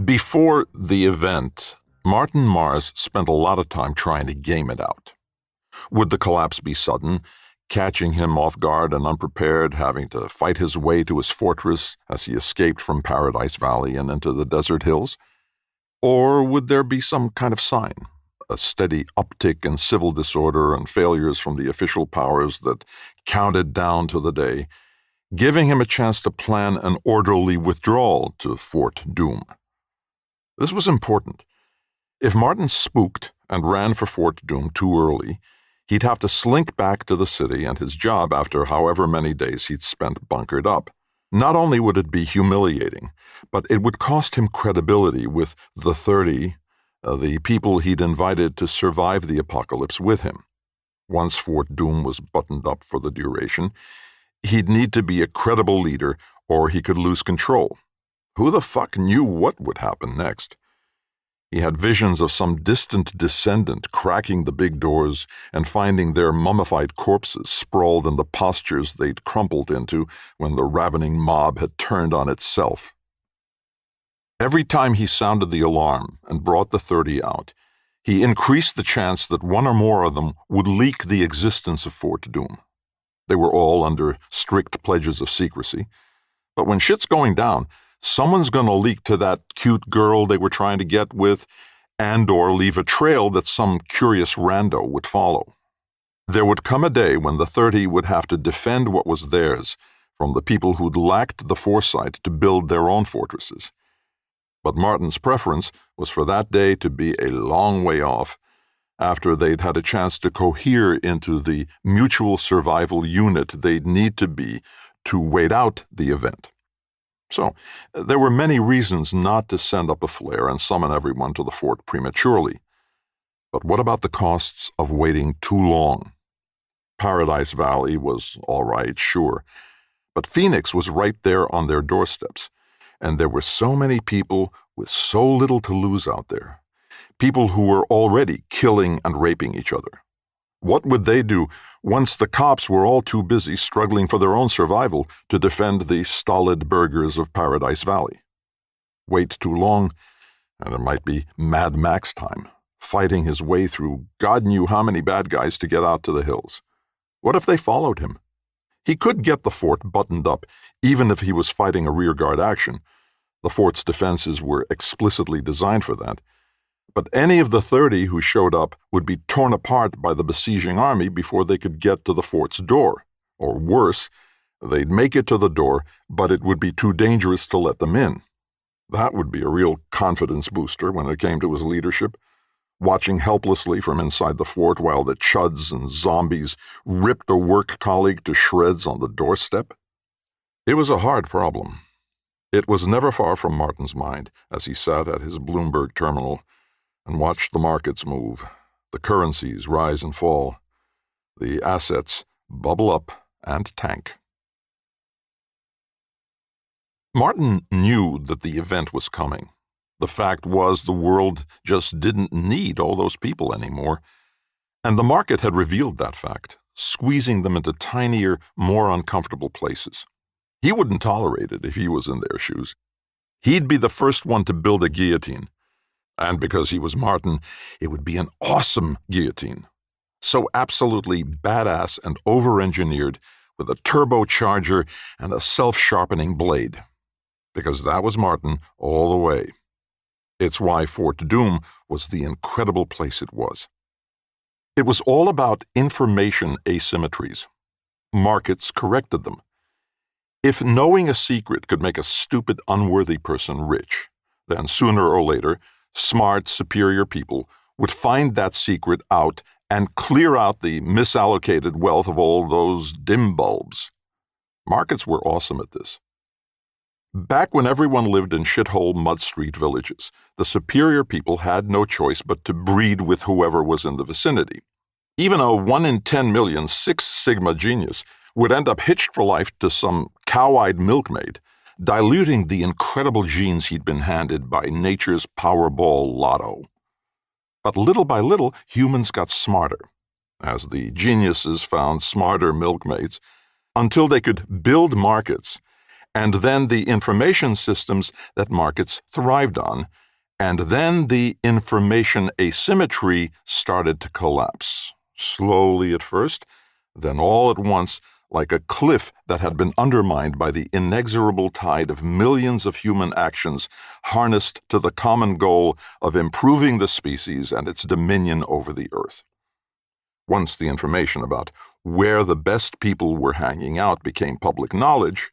Before the event, Martin Mars spent a lot of time trying to game it out. Would the collapse be sudden, catching him off guard and unprepared, having to fight his way to his fortress as he escaped from Paradise Valley and into the desert hills? Or would there be some kind of sign, a steady uptick in civil disorder and failures from the official powers that counted down to the day, giving him a chance to plan an orderly withdrawal to Fort Doom? This was important. If Martin spooked and ran for Fort Doom too early, he'd have to slink back to the city and his job after however many days he'd spent bunkered up. Not only would it be humiliating, but it would cost him credibility with the 30, the people he'd invited to survive the apocalypse with him. Once Fort Doom was buttoned up for the duration, he'd need to be a credible leader or he could lose control. Who the fuck knew what would happen next? He had visions of some distant descendant cracking the big doors and finding their mummified corpses sprawled in the postures they'd crumpled into when the ravening mob had turned on itself. Every time he sounded the alarm and brought the 30 out, he increased the chance that one or more of them would leak the existence of Fort Doom. They were all under strict pledges of secrecy, but when shit's going down, someone's going to leak to that cute girl they were trying to get with and/or leave a trail that some curious rando would follow. There would come a day when the 30 would have to defend what was theirs from the people who'd lacked the foresight to build their own fortresses. But Martin's preference was for that day to be a long way off, after they'd had a chance to cohere into the mutual survival unit they'd need to be to wait out the event. So, there were many reasons not to send up a flare and summon everyone to the fort prematurely. But what about the costs of waiting too long? Paradise Valley was all right, sure, but Phoenix was right there on their doorsteps, and there were so many people with so little to lose out there, people who were already killing and raping each other. What would they do once the cops were all too busy struggling for their own survival to defend the stolid burghers of Paradise Valley? Wait too long, and it might be Mad Max time, fighting his way through God knew how many bad guys to get out to the hills. What if they followed him? He could get the fort buttoned up, even if he was fighting a rearguard action. The fort's defenses were explicitly designed for that. But any of the 30 who showed up would be torn apart by the besieging army before they could get to the fort's door. Or worse, they'd make it to the door, but it would be too dangerous to let them in. That would be a real confidence booster when it came to his leadership, watching helplessly from inside the fort while the chuds and zombies ripped a work colleague to shreds on the doorstep. It was a hard problem. It was never far from Martin's mind as he sat at his Bloomberg terminal and watched the markets move, the currencies rise and fall, the assets bubble up and tank. Martin knew that the event was coming. The fact was the world just didn't need all those people anymore, and the market had revealed that fact, squeezing them into tinier, more uncomfortable places. He wouldn't tolerate it if he was in their shoes. He'd be the first one to build a guillotine. And because he was Martin, it would be an awesome guillotine. So absolutely badass and over-engineered, with a turbocharger and a self-sharpening blade. Because that was Martin all the way. It's why Fort Doom was the incredible place it was. It was all about information asymmetries. Markets corrected them. If knowing a secret could make a stupid, unworthy person rich, then sooner or later, smart, superior people would find that secret out and clear out the misallocated wealth of all those dim bulbs. Markets were awesome at this. Back when everyone lived in shithole mud street villages, the superior people had no choice but to breed with whoever was in the vicinity. Even a 1 in 10 million Six Sigma genius would end up hitched for life to some cow-eyed milkmaid, diluting the incredible genes he'd been handed by nature's Powerball lotto. But little by little, humans got smarter, as the geniuses found smarter milkmaids, until they could build markets and then the information systems that markets thrived on, and then the information asymmetry started to collapse, slowly at first, then all at once, like a cliff that had been undermined by the inexorable tide of millions of human actions harnessed to the common goal of improving the species and its dominion over the earth. Once the information about where the best people were hanging out became public knowledge,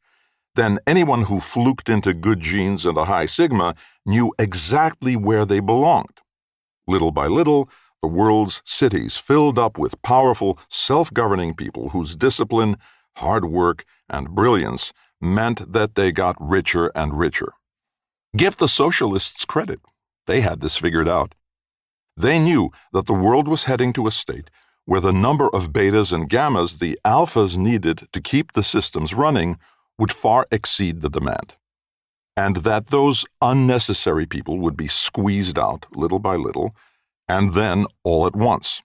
then anyone who fluked into good genes and a high sigma knew exactly where they belonged. Little by little, the world's cities filled up with powerful, self-governing people whose discipline, hard work, and brilliance meant that they got richer and richer. Give the socialists credit. They had this figured out. They knew that the world was heading to a state where the number of betas and gammas the alphas needed to keep the systems running would far exceed the demand, and that those unnecessary people would be squeezed out little by little, and then all at once.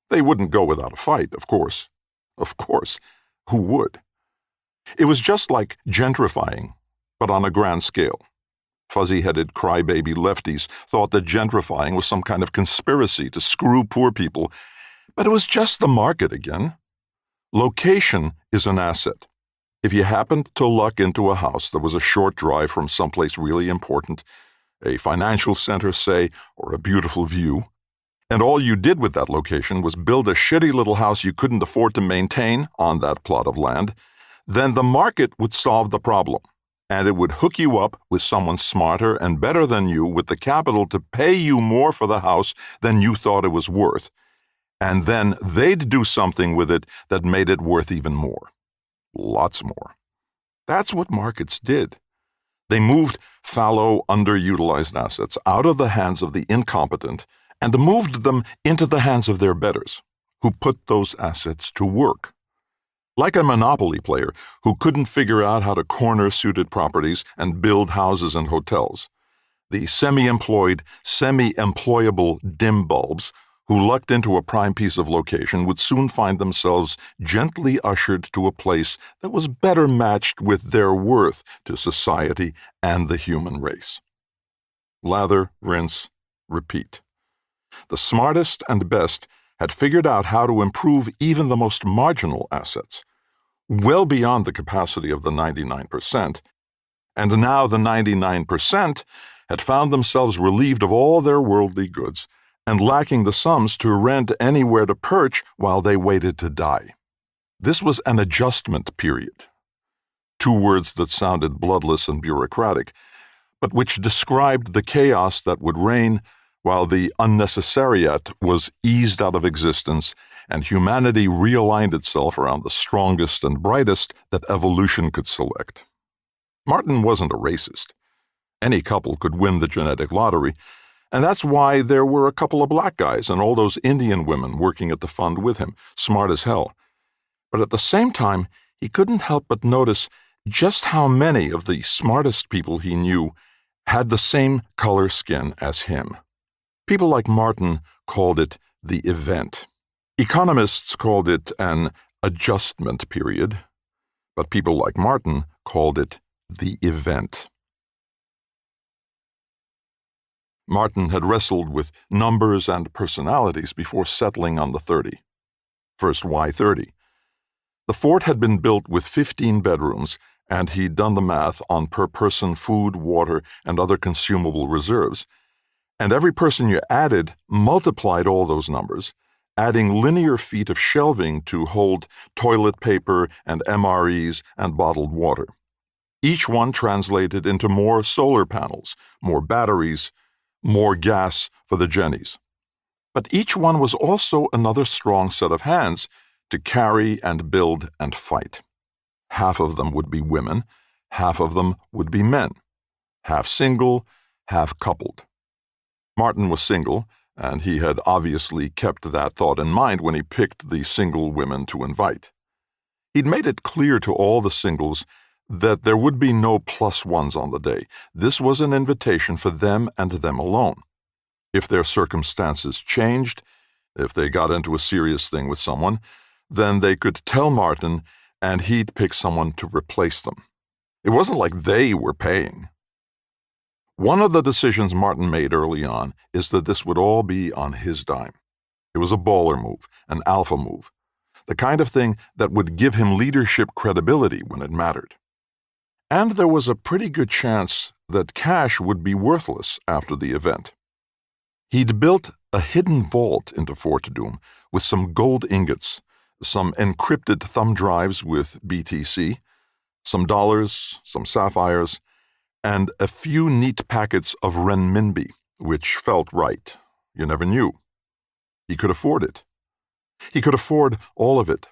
They wouldn't go without a fight, of course. Of course, who would? It was just like gentrifying, but on a grand scale. Fuzzy-headed crybaby lefties thought that gentrifying was some kind of conspiracy to screw poor people, but it was just the market again. Location is an asset. If you happened to luck into a house that was a short drive from someplace really important, a financial center, say, or a beautiful view, and all you did with that location was build a shitty little house you couldn't afford to maintain on that plot of land, then the market would solve the problem, and it would hook you up with someone smarter and better than you with the capital to pay you more for the house than you thought it was worth, and then they'd do something with it that made it worth even more. Lots more. That's what markets did. They moved fallow, underutilized assets out of the hands of the incompetent and moved them into the hands of their betters, who put those assets to work. Like a monopoly player who couldn't figure out how to corner suited properties and build houses and hotels. The semi-employed, semi-employable dim bulbs who lucked into a prime piece of location would soon find themselves gently ushered to a place that was better matched with their worth to society and the human race. Lather, rinse, repeat. The smartest and best had figured out how to improve even the most marginal assets, well beyond the capacity of the 99%, and now the 99% had found themselves relieved of all their worldly goods and lacking the sums to rent anywhere to perch while they waited to die. This was an adjustment period. Two words that sounded bloodless and bureaucratic, but which described the chaos that would reign while the unnecessariat was eased out of existence and humanity realigned itself around the strongest and brightest that evolution could select. Martin wasn't a racist. Any couple could win the genetic lottery, and that's why there were a couple of black guys and all those Indian women working at the fund with him, smart as hell. But at the same time, he couldn't help but notice just how many of the smartest people he knew had the same color skin as him. People like Martin called it the event. Economists called it an adjustment period, but people like Martin called it the event. Martin had wrestled with numbers and personalities before settling on the 30. First, why 30? The fort had been built with 15 bedrooms, and he'd done the math on per-person food, water, and other consumable reserves. And every person you added multiplied all those numbers, adding linear feet of shelving to hold toilet paper and MREs and bottled water. Each one translated into more solar panels, more batteries, more gas for the Jennies. But each one was also another strong set of hands to carry and build and fight. Half of them would be women, half of them would be men, half single, half coupled. Martin was single, and he had obviously kept that thought in mind when he picked the single women to invite. He'd made it clear to all the singles that there would be no plus ones on the day. This was an invitation for them and them alone. If their circumstances changed, if they got into a serious thing with someone, then they could tell Martin, and he'd pick someone to replace them. It wasn't like they were paying. One of the decisions Martin made early on is that this would all be on his dime. It was a baller move, an alpha move, the kind of thing that would give him leadership credibility when it mattered. And there was a pretty good chance that cash would be worthless after the event. He'd built a hidden vault into Fort Doom with some gold ingots, some encrypted thumb drives with BTC, some dollars, some sapphires, and a few neat packets of renminbi, which felt right. You never knew. He could afford it. He could afford all of it.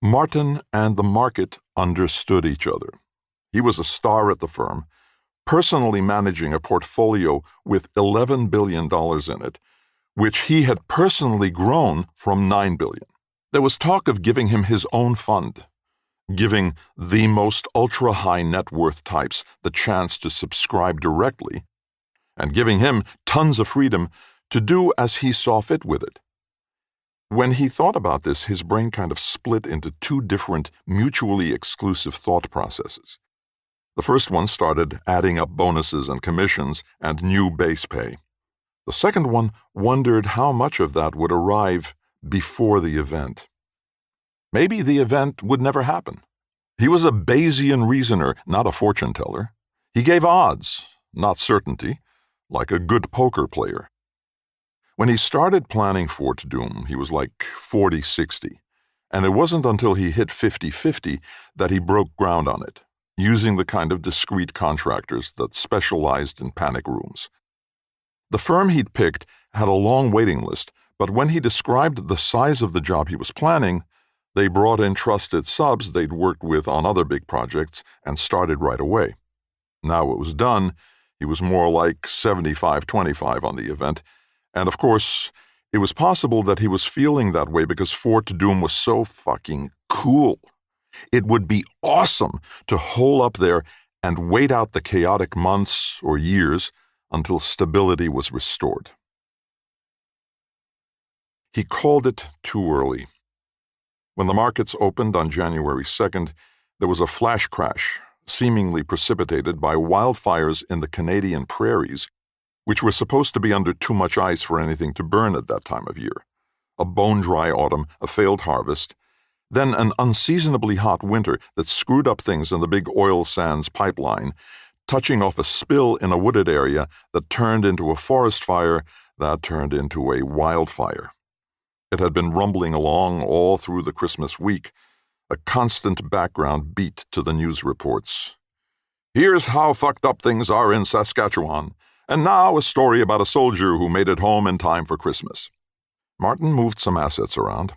Martin and the market understood each other. He was a star at the firm, personally managing a portfolio with $11 billion in it, which he had personally grown from $9 billion. There was talk of giving him his own fund, giving the most ultra-high net worth types the chance to subscribe directly, and giving him tons of freedom to do as he saw fit with it. When he thought about this, his brain kind of split into two different, mutually exclusive thought processes. The first one started adding up bonuses and commissions and new base pay. The second one wondered how much of that would arrive before the event. Maybe the event would never happen. He was a Bayesian reasoner, not a fortune teller. He gave odds, not certainty, like a good poker player. When he started planning Fort Doom, he was like 40-60, and it wasn't until he hit 50-50 that he broke ground on it, using the kind of discreet contractors that specialized in panic rooms. The firm he'd picked had a long waiting list, but when he described the size of the job he was planning, they brought in trusted subs they'd worked with on other big projects and started right away. Now it was done, he was more like 75-25 on the event, and of course, it was possible that he was feeling that way because Fort Doom was so fucking cool. It would be awesome to hole up there and wait out the chaotic months or years until stability was restored. He called it too early. When the markets opened on January 2nd, there was a flash crash, seemingly precipitated by wildfires in the Canadian prairies, which were supposed to be under too much ice for anything to burn at that time of year. A bone-dry autumn, a failed harvest, then an unseasonably hot winter that screwed up things in the big oil sands pipeline, touching off a spill in a wooded area that turned into a forest fire that turned into a wildfire. It had been rumbling along all through the Christmas week, a constant background beat to the news reports. Here's how fucked up things are in Saskatchewan, and now a story about a soldier who made it home in time for Christmas. Martin moved some assets around,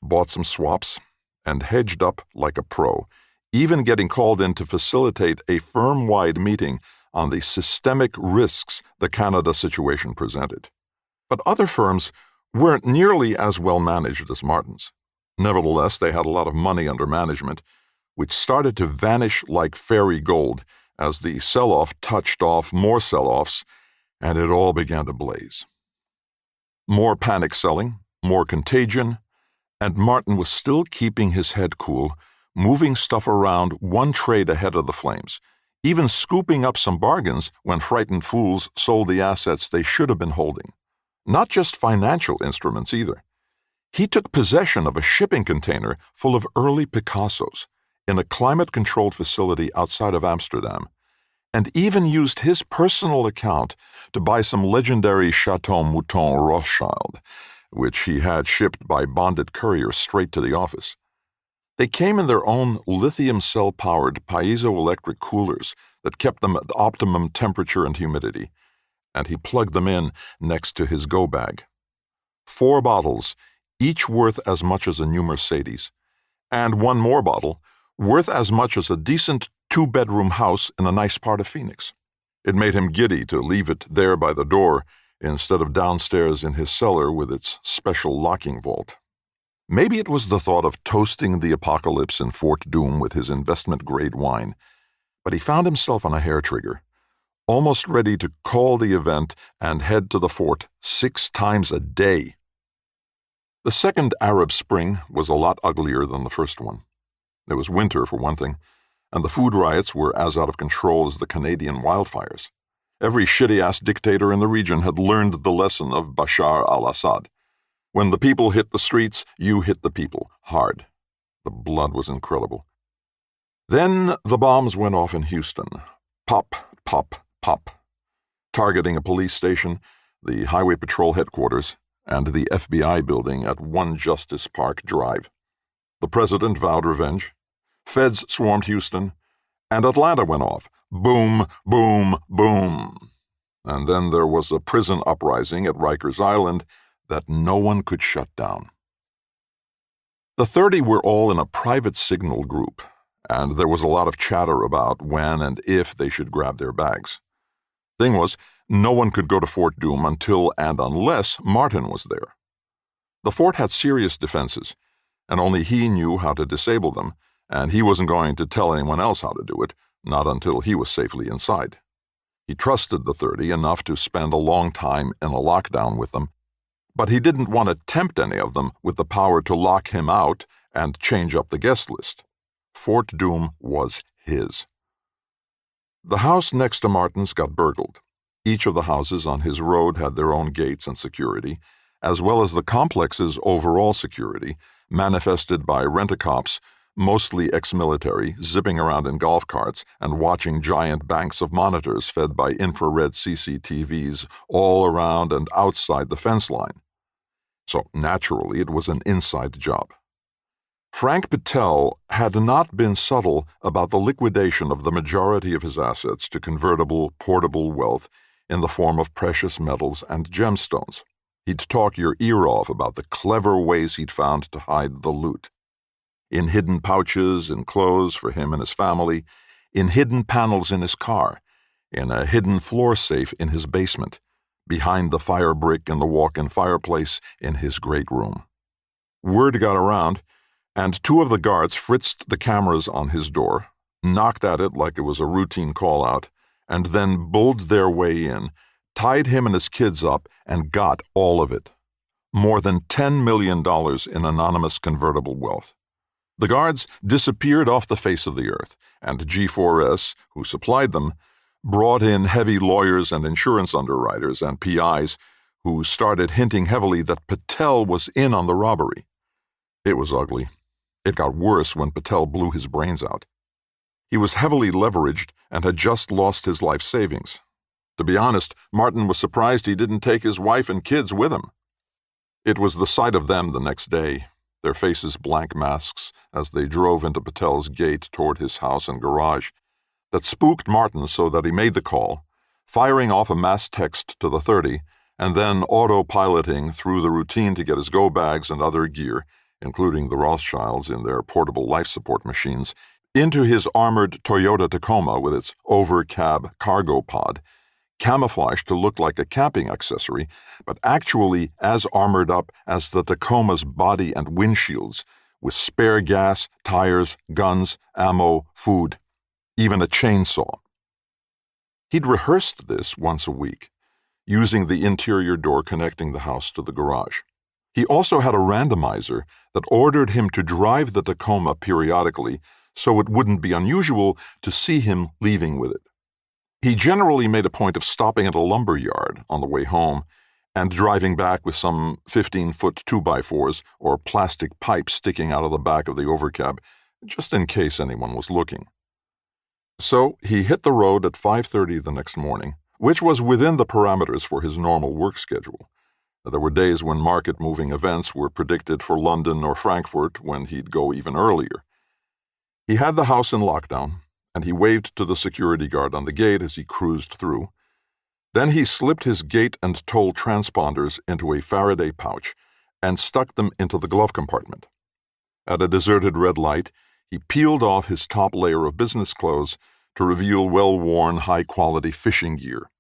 bought some swaps, and hedged up like a pro, even getting called in to facilitate a firm-wide meeting on the systemic risks the Canada situation presented. But other firms weren't nearly as well managed as Martin's. Nevertheless, they had a lot of money under management, which started to vanish like fairy gold as the sell-off touched off more sell-offs, and it all began to blaze. More panic selling, more contagion, and Martin was still keeping his head cool, moving stuff around one trade ahead of the flames, even scooping up some bargains when frightened fools sold the assets they should have been holding. Not just financial instruments either. He took possession of a shipping container full of early Picassos in a climate-controlled facility outside of Amsterdam, and even used his personal account to buy some legendary Chateau Mouton Rothschild, which he had shipped by bonded courier straight to the office. They came in their own lithium cell-powered piezoelectric coolers that kept them at optimum temperature and humidity, and he plugged them in next to his go bag. 4 bottles, each worth as much as a new Mercedes, and one more bottle, worth as much as a decent 2-bedroom house in a nice part of Phoenix. It made him giddy to leave it there by the door instead of downstairs in his cellar with its special locking vault. Maybe it was the thought of toasting the apocalypse in Fort Doom with his investment-grade wine, but he found himself on a hair trigger, almost ready to call the event and head to the fort 6 times a day. The second Arab Spring was a lot uglier than the first one. It was winter, for one thing, and the food riots were as out of control as the Canadian wildfires. Every shitty-ass dictator in the region had learned the lesson of Bashar al-Assad. When the people hit the streets, you hit the people, hard. The blood was incredible. Then the bombs went off in Houston. Pop, pop, pop. Targeting a police station, the Highway Patrol headquarters, and the FBI building at 1 Justice Park Drive. The president vowed revenge. Feds swarmed Houston, and Atlanta went off. Boom, boom, boom. And then there was a prison uprising at Rikers Island that no one could shut down. The 30 were all in a private signal group, and there was a lot of chatter about when and if they should grab their bags. Thing was, no one could go to Fort Doom until and unless Martin was there. The fort had serious defenses, and only he knew how to disable them, and he wasn't going to tell anyone else how to do it, not until he was safely inside. He trusted the 30 enough to spend a long time in a lockdown with them, but he didn't want to tempt any of them with the power to lock him out and change up the guest list. Fort Doom was his. The house next to Martin's got burgled. Each of the houses on his road had their own gates and security, as well as the complex's overall security, manifested by rent-a-cops, mostly ex-military, zipping around in golf carts and watching giant banks of monitors fed by infrared CCTVs all around and outside the fence line. So naturally, it was an inside job. Frank Patel had not been subtle about the liquidation of the majority of his assets to convertible, portable wealth in the form of precious metals and gemstones. He'd talk your ear off about the clever ways he'd found to hide the loot. In hidden pouches in clothes for him and his family, in hidden panels in his car, in a hidden floor safe in his basement, behind the fire brick in the walk-in fireplace in his great room. Word got around, and 2 of the guards fritzed the cameras on his door, knocked at it like it was a routine call-out, and then bulled their way in, tied him and his kids up, and got all of it. More than $10 million in anonymous convertible wealth. The guards disappeared off the face of the earth, and G4S, who supplied them, brought in heavy lawyers and insurance underwriters and PIs who started hinting heavily that Patel was in on the robbery. It was ugly. It got worse when Patel blew his brains out. He was heavily leveraged and had just lost his life savings. To be honest, Martin was surprised he didn't take his wife and kids with him. It was the sight of them the next day, their faces blank masks as they drove into Patel's gate toward his house and garage, that spooked Martin so that he made the call, firing off a mass text to the 30, and then autopiloting through the routine to get his go bags and other gear, including the Rothschilds in their portable life support machines, into his armored Toyota Tacoma with its over-cab cargo pod, camouflaged to look like a camping accessory, but actually as armored up as the Tacoma's body and windshields, with spare gas, tires, guns, ammo, food, even a chainsaw. He'd rehearsed this once a week, using the interior door connecting the house to the garage. He also had a randomizer that ordered him to drive the Tacoma periodically so it wouldn't be unusual to see him leaving with it. He generally made a point of stopping at a lumber yard on the way home and driving back with some 15-foot 2x4s or plastic pipes sticking out of the back of the overcab, just in case anyone was looking. So he hit the road at 5:30 the next morning, which was within the parameters for his normal work schedule. There were days when market-moving events were predicted for London or Frankfurt when he'd go even earlier. He had the house in lockdown, and he waved to the security guard on the gate as he cruised through. Then he slipped his gate and toll transponders into a Faraday pouch and stuck them into the glove compartment. At a deserted red light, he peeled off his top layer of business clothes to reveal well-worn, high-quality fishing gear.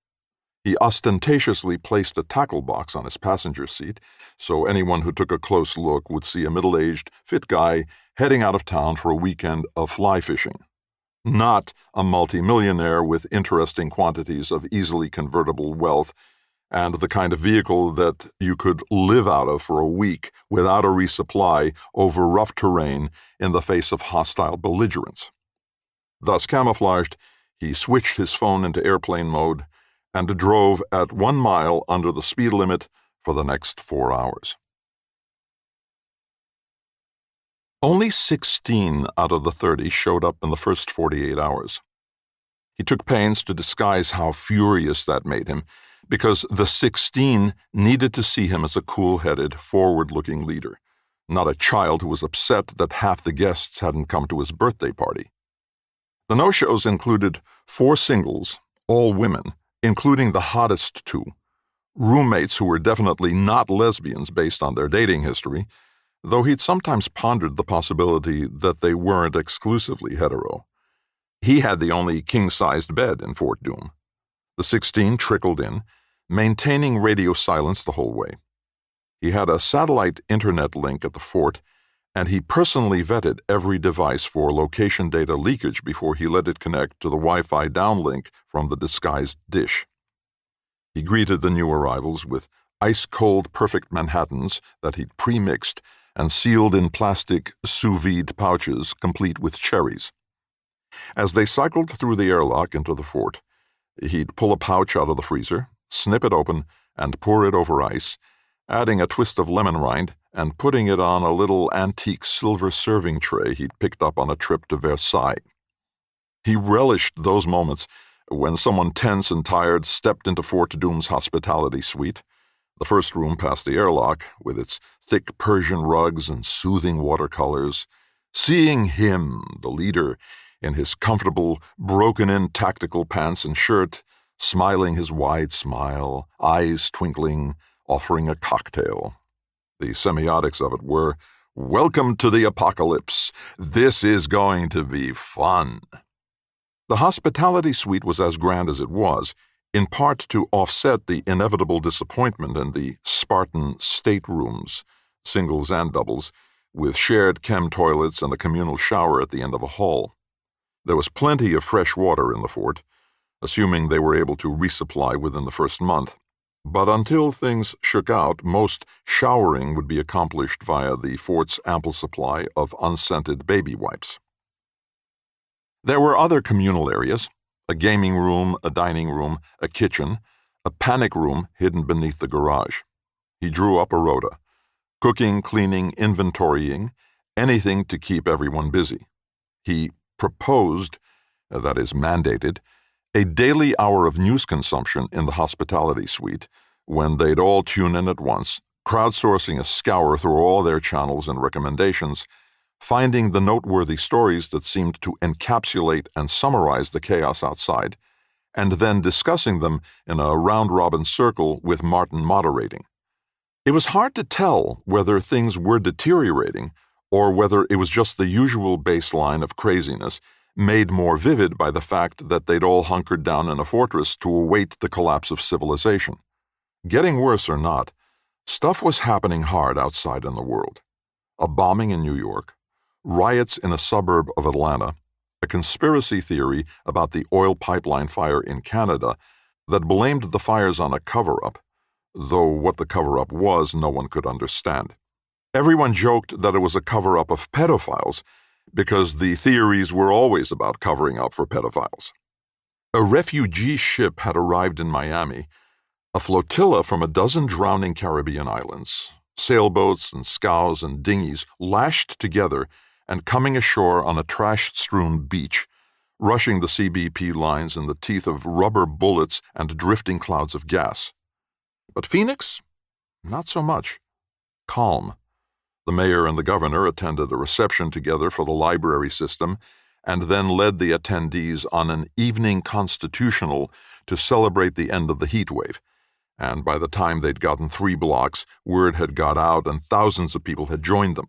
He ostentatiously placed a tackle box on his passenger seat, so anyone who took a close look would see a middle-aged, fit guy heading out of town for a weekend of fly fishing. Not a multimillionaire with interesting quantities of easily convertible wealth and the kind of vehicle that you could live out of for a week without a resupply over rough terrain in the face of hostile belligerents. Thus camouflaged, he switched his phone into airplane mode and drove at 1 mile under the speed limit for the next 4 hours. Only 16 out of the 30 showed up in the first 48 hours. He took pains to disguise how furious that made him, because the 16 needed to see him as a cool-headed, forward-looking leader, not a child who was upset that half the guests hadn't come to his birthday party. The no-shows included 4 singles, all women, including the hottest 2, roommates who were definitely not lesbians based on their dating history, though he'd sometimes pondered the possibility that they weren't exclusively hetero. He had the only king-sized bed in Fort Doom. The 16 trickled in, maintaining radio silence the whole way. He had a satellite internet link at the fort, and he personally vetted every device for location data leakage before he let it connect to the Wi-Fi downlink from the disguised dish. He greeted the new arrivals with ice-cold perfect Manhattans that he'd pre-mixed and sealed in plastic sous vide pouches complete with cherries. As they cycled through the airlock into the fort, he'd pull a pouch out of the freezer, snip it open, and pour it over ice, adding a twist of lemon rind and putting it on a little antique silver serving tray he'd picked up on a trip to Versailles. He relished those moments when someone tense and tired stepped into Fort Doom's hospitality suite, the first room past the airlock, with its thick Persian rugs and soothing watercolors, seeing him, the leader, in his comfortable, broken-in tactical pants and shirt, smiling his wide smile, eyes twinkling, offering a cocktail. The semiotics of it were, "Welcome to the apocalypse. This is going to be fun." The hospitality suite was as grand as it was, in part to offset the inevitable disappointment in the Spartan staterooms, singles and doubles, with shared chem toilets and a communal shower at the end of a hall. There was plenty of fresh water in the fort, assuming they were able to resupply within the first month. But until things shook out, most showering would be accomplished via the fort's ample supply of unscented baby wipes. There were other communal areas: a gaming room, a dining room, a kitchen, a panic room hidden beneath the garage. He drew up a rota: cooking, cleaning, inventorying, anything to keep everyone busy. He proposed, that is mandated, a daily hour of news consumption in the hospitality suite, when they'd all tune in at once, crowdsourcing a scour through all their channels and recommendations, finding the noteworthy stories that seemed to encapsulate and summarize the chaos outside, and then discussing them in a round-robin circle with Martin moderating. It was hard to tell whether things were deteriorating or whether it was just the usual baseline of craziness, made more vivid by the fact that they'd all hunkered down in a fortress to await the collapse of civilization. Getting worse or not, stuff was happening hard outside in the world. A bombing in New York, riots in a suburb of Atlanta, a conspiracy theory about the oil pipeline fire in Canada that blamed the fires on a cover-up, though what the cover-up was no one could understand. Everyone joked that it was a cover-up of pedophiles, because the theories were always about covering up for pedophiles. A refugee ship had arrived in Miami, a flotilla from a dozen drowning Caribbean islands, sailboats and scows and dinghies lashed together and coming ashore on a trash-strewn beach, rushing the CBP lines in the teeth of rubber bullets and drifting clouds of gas. But Phoenix? Not so much. Calm. The mayor and the governor attended a reception together for the library system and then led the attendees on an evening constitutional to celebrate the end of the heat wave. And by the time they'd gotten 3 blocks, word had got out and thousands of people had joined them.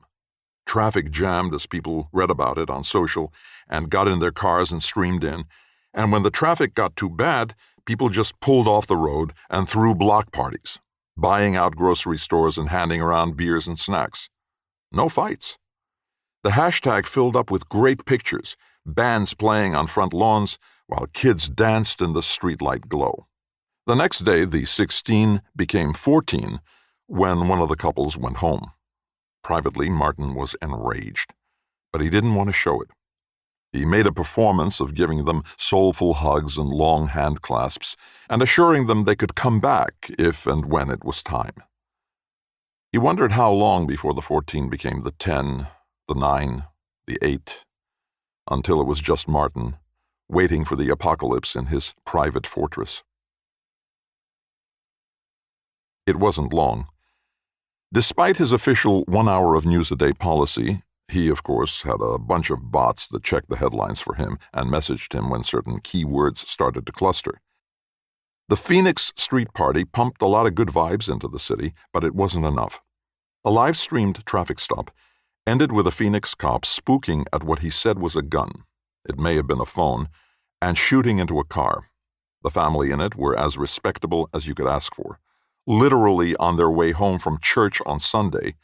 Traffic jammed as people read about it on social and got in their cars and streamed in. And when the traffic got too bad, people just pulled off the road and threw block parties, buying out grocery stores and handing around beers and snacks. No fights. The hashtag filled up with great pictures, bands playing on front lawns, while kids danced in the streetlight glow. The next day, the 16 became 14 when one of the couples went home. Privately, Martin was enraged, but he didn't want to show it. He made a performance of giving them soulful hugs and long hand clasps, and assuring them they could come back if and when it was time. He wondered how long before the 14 became the 10, the 9, the 8, until it was just Martin, waiting for the apocalypse in his private fortress. It wasn't long. Despite his official 1 hour of news a day policy, he, of course, had a bunch of bots that checked the headlines for him and messaged him when certain keywords started to cluster. The Phoenix Street Party pumped a lot of good vibes into the city, but it wasn't enough. A live-streamed traffic stop ended with a Phoenix cop spooking at what he said was a gun. It may have been a phone, and shooting into a car. The family in it were as respectable as you could ask for, literally on their way home from church on Sunday,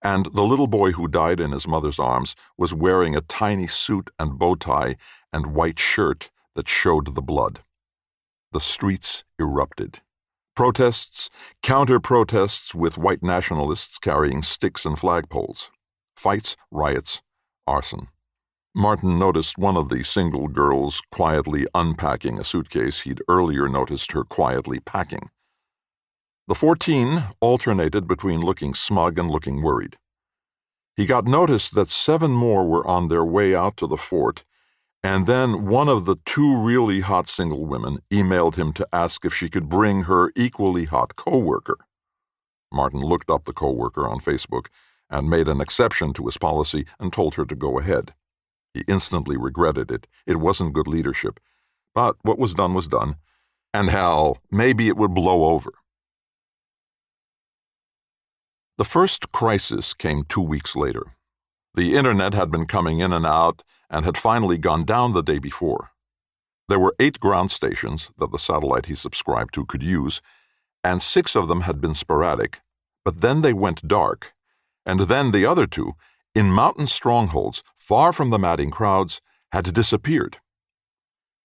and the little boy who died in his mother's arms was wearing a tiny suit and bow tie and white shirt that showed the blood. The streets erupted. Protests, counter-protests with white nationalists carrying sticks and flagpoles. Fights, riots, arson. Martin noticed one of the single girls quietly unpacking a suitcase he'd earlier noticed her quietly packing. The 14 alternated between looking smug and looking worried. He got notice that 7 more were on their way out to the fort, and then one of the 2 really hot single women emailed him to ask if she could bring her equally hot co-worker. Martin looked up the co-worker on Facebook and made an exception to his policy and told her to go ahead. He instantly regretted it. It wasn't good leadership. But what was done, and hell, maybe it would blow over. The first crisis came 2 weeks later. The internet had been coming in and out and had finally gone down the day before. There were 8 ground stations that the satellite he subscribed to could use, and 6 of them had been sporadic, but then they went dark, and then the other 2, in mountain strongholds far from the madding crowds, had disappeared.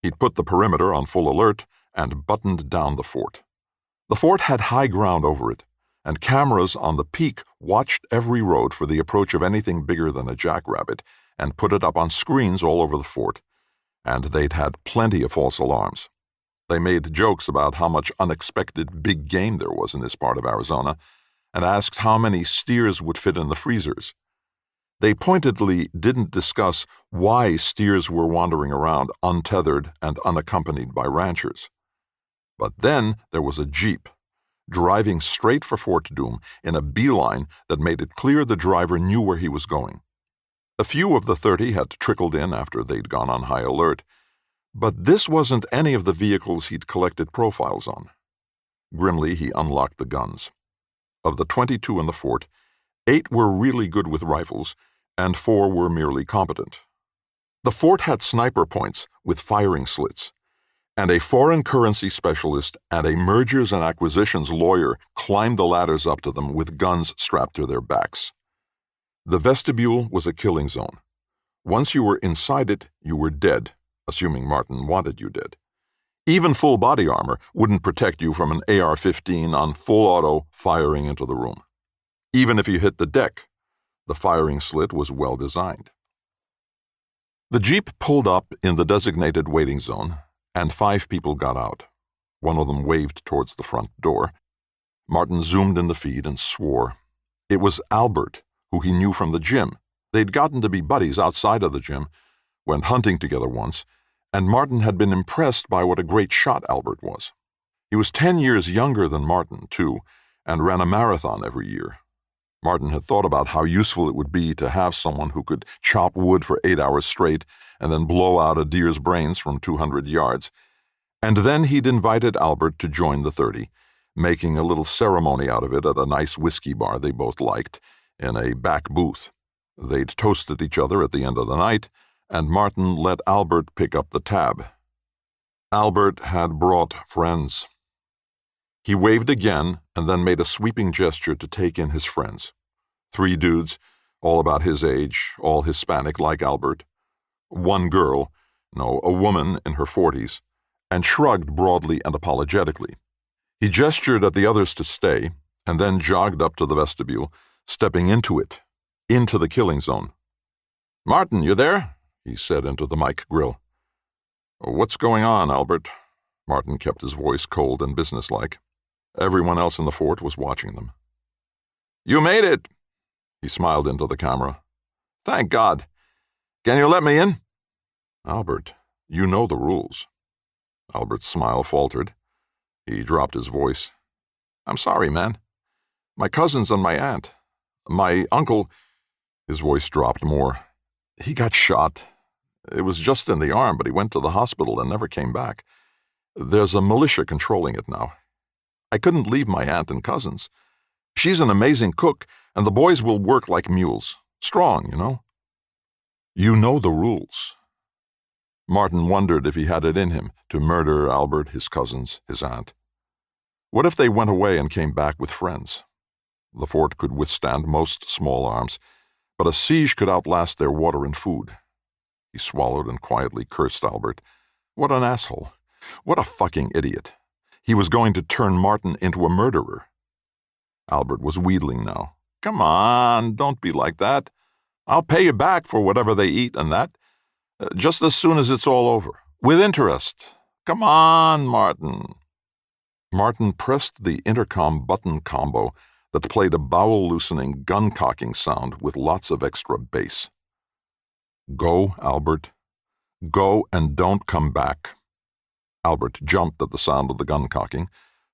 He'd put the perimeter on full alert and buttoned down the fort. The fort had high ground over it, and cameras on the peak watched every road for the approach of anything bigger than a jackrabbit and put it up on screens all over the fort, and they'd had plenty of false alarms. They made jokes about how much unexpected big game there was in this part of Arizona and asked how many steers would fit in the freezers. They pointedly didn't discuss why steers were wandering around untethered and unaccompanied by ranchers. But then there was a Jeep, driving straight for Fort Doom in a beeline that made it clear the driver knew where he was going. A few of the 30 had trickled in after they'd gone on high alert, but this wasn't any of the vehicles he'd collected profiles on. Grimly, he unlocked the guns. Of the 22 in the fort, 8 were really good with rifles, and 4 were merely competent. The fort had sniper points with firing slits, and a foreign currency specialist and a mergers and acquisitions lawyer climbed the ladders up to them with guns strapped to their backs. The vestibule was a killing zone. Once you were inside it, you were dead, assuming Martin wanted you dead. Even full body armor wouldn't protect you from an AR-15 on full auto firing into the room. Even if you hit the deck, the firing slit was well designed. The Jeep pulled up in the designated waiting zone, and 5 people got out. One of them waved towards the front door. Martin zoomed in the feed and swore. It was Albert, who he knew from the gym. They'd gotten to be buddies outside of the gym, went hunting together once, and Martin had been impressed by what a great shot Albert was. He was 10 years younger than Martin, too, and ran a marathon every year. Martin had thought about how useful it would be to have someone who could chop wood for 8 hours straight and then blow out a deer's brains from 200 yards. And then he'd invited Albert to join the 30, making a little ceremony out of it at a nice whiskey bar they both liked, in a back booth. They'd toasted each other at the end of the night, and Martin let Albert pick up the tab. Albert had brought friends. He waved again and then made a sweeping gesture to take in his friends. 3 dudes, all about his age, all Hispanic like Albert. 1 girl, no, a woman in her 40s, and shrugged broadly and apologetically. He gestured at the others to stay, and then jogged up to the vestibule, stepping into it, into the killing zone. "Martin, you there? he said into the mic grill. "What's going on, Albert?" Martin kept his voice cold and businesslike. Everyone else in the fort was watching them. "You made it!" He smiled into the camera. "Thank God. Can you let me in?" "Albert, you know the rules." Albert's smile faltered. He dropped his voice. "I'm sorry, man. My cousins and my aunt. My uncle—" His voice dropped more. "He got shot. It was just in the arm, but he went to the hospital and never came back. There's a militia controlling it now. I couldn't leave my aunt and cousins. She's an amazing cook, and the boys will work like mules. Strong, you know." "You know the rules." Martin wondered if he had it in him to murder Albert, his cousins, his aunt. What if they went away and came back with friends? The fort could withstand most small arms, but a siege could outlast their water and food. He swallowed and quietly cursed Albert. What an asshole. What a fucking idiot. He was going to turn Martin into a murderer. Albert was wheedling now. "Come on, don't be like that. I'll pay you back for whatever they eat and that. Just as soon as it's all over. With interest. Come on, Martin." Martin pressed the intercom button combo that played a bowel-loosening, gun-cocking sound with lots of extra bass. "Go, Albert. Go and don't come back." Albert jumped at the sound of the gun cocking,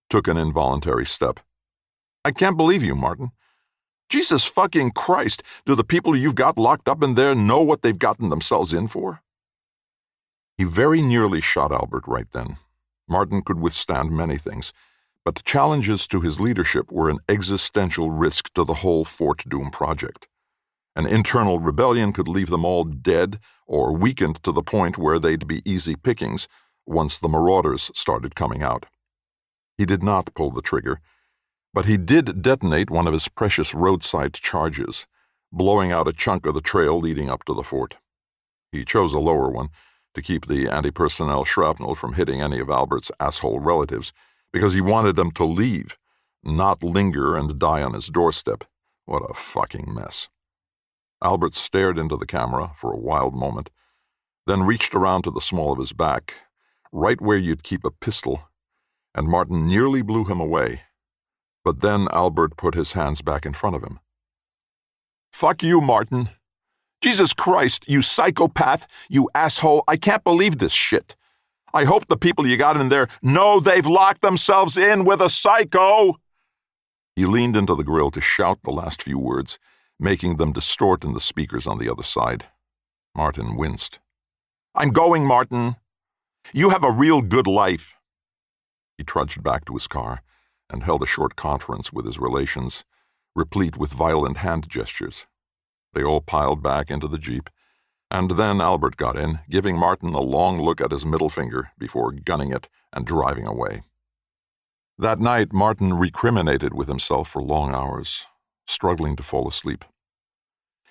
took an involuntary step. "I can't believe you, Martin. Jesus fucking Christ, do the people you've got locked up in there know what they've gotten themselves in for?" He very nearly shot Albert right then. Martin could withstand many things, but challenges to his leadership were an existential risk to the whole Fort Doom project. An internal rebellion could leave them all dead or weakened to the point where they'd be easy pickings once the marauders started coming out. He did not pull the trigger, but he did detonate one of his precious roadside charges, blowing out a chunk of the trail leading up to the fort. He chose a lower one to keep the anti-personnel shrapnel from hitting any of Albert's asshole relatives, because he wanted them to leave, not linger and die on his doorstep. What a fucking mess. Albert stared into the camera for a wild moment, then reached around to the small of his back, right where you'd keep a pistol, and Martin nearly blew him away. But then Albert put his hands back in front of him. "Fuck you, Martin. Jesus Christ, you psychopath, you asshole, I can't believe this shit. I hope the people you got in there know they've locked themselves in with a psycho." He leaned into the grill to shout the last few words, making them distort in the speakers on the other side. Martin winced. "I'm going, Martin. You have a real good life." He trudged back to his car and held a short conference with his relations, replete with violent hand gestures. They all piled back into the Jeep, and then Albert got in, giving Martin a long look at his middle finger before gunning it and driving away. That night, Martin recriminated with himself for long hours, struggling to fall asleep.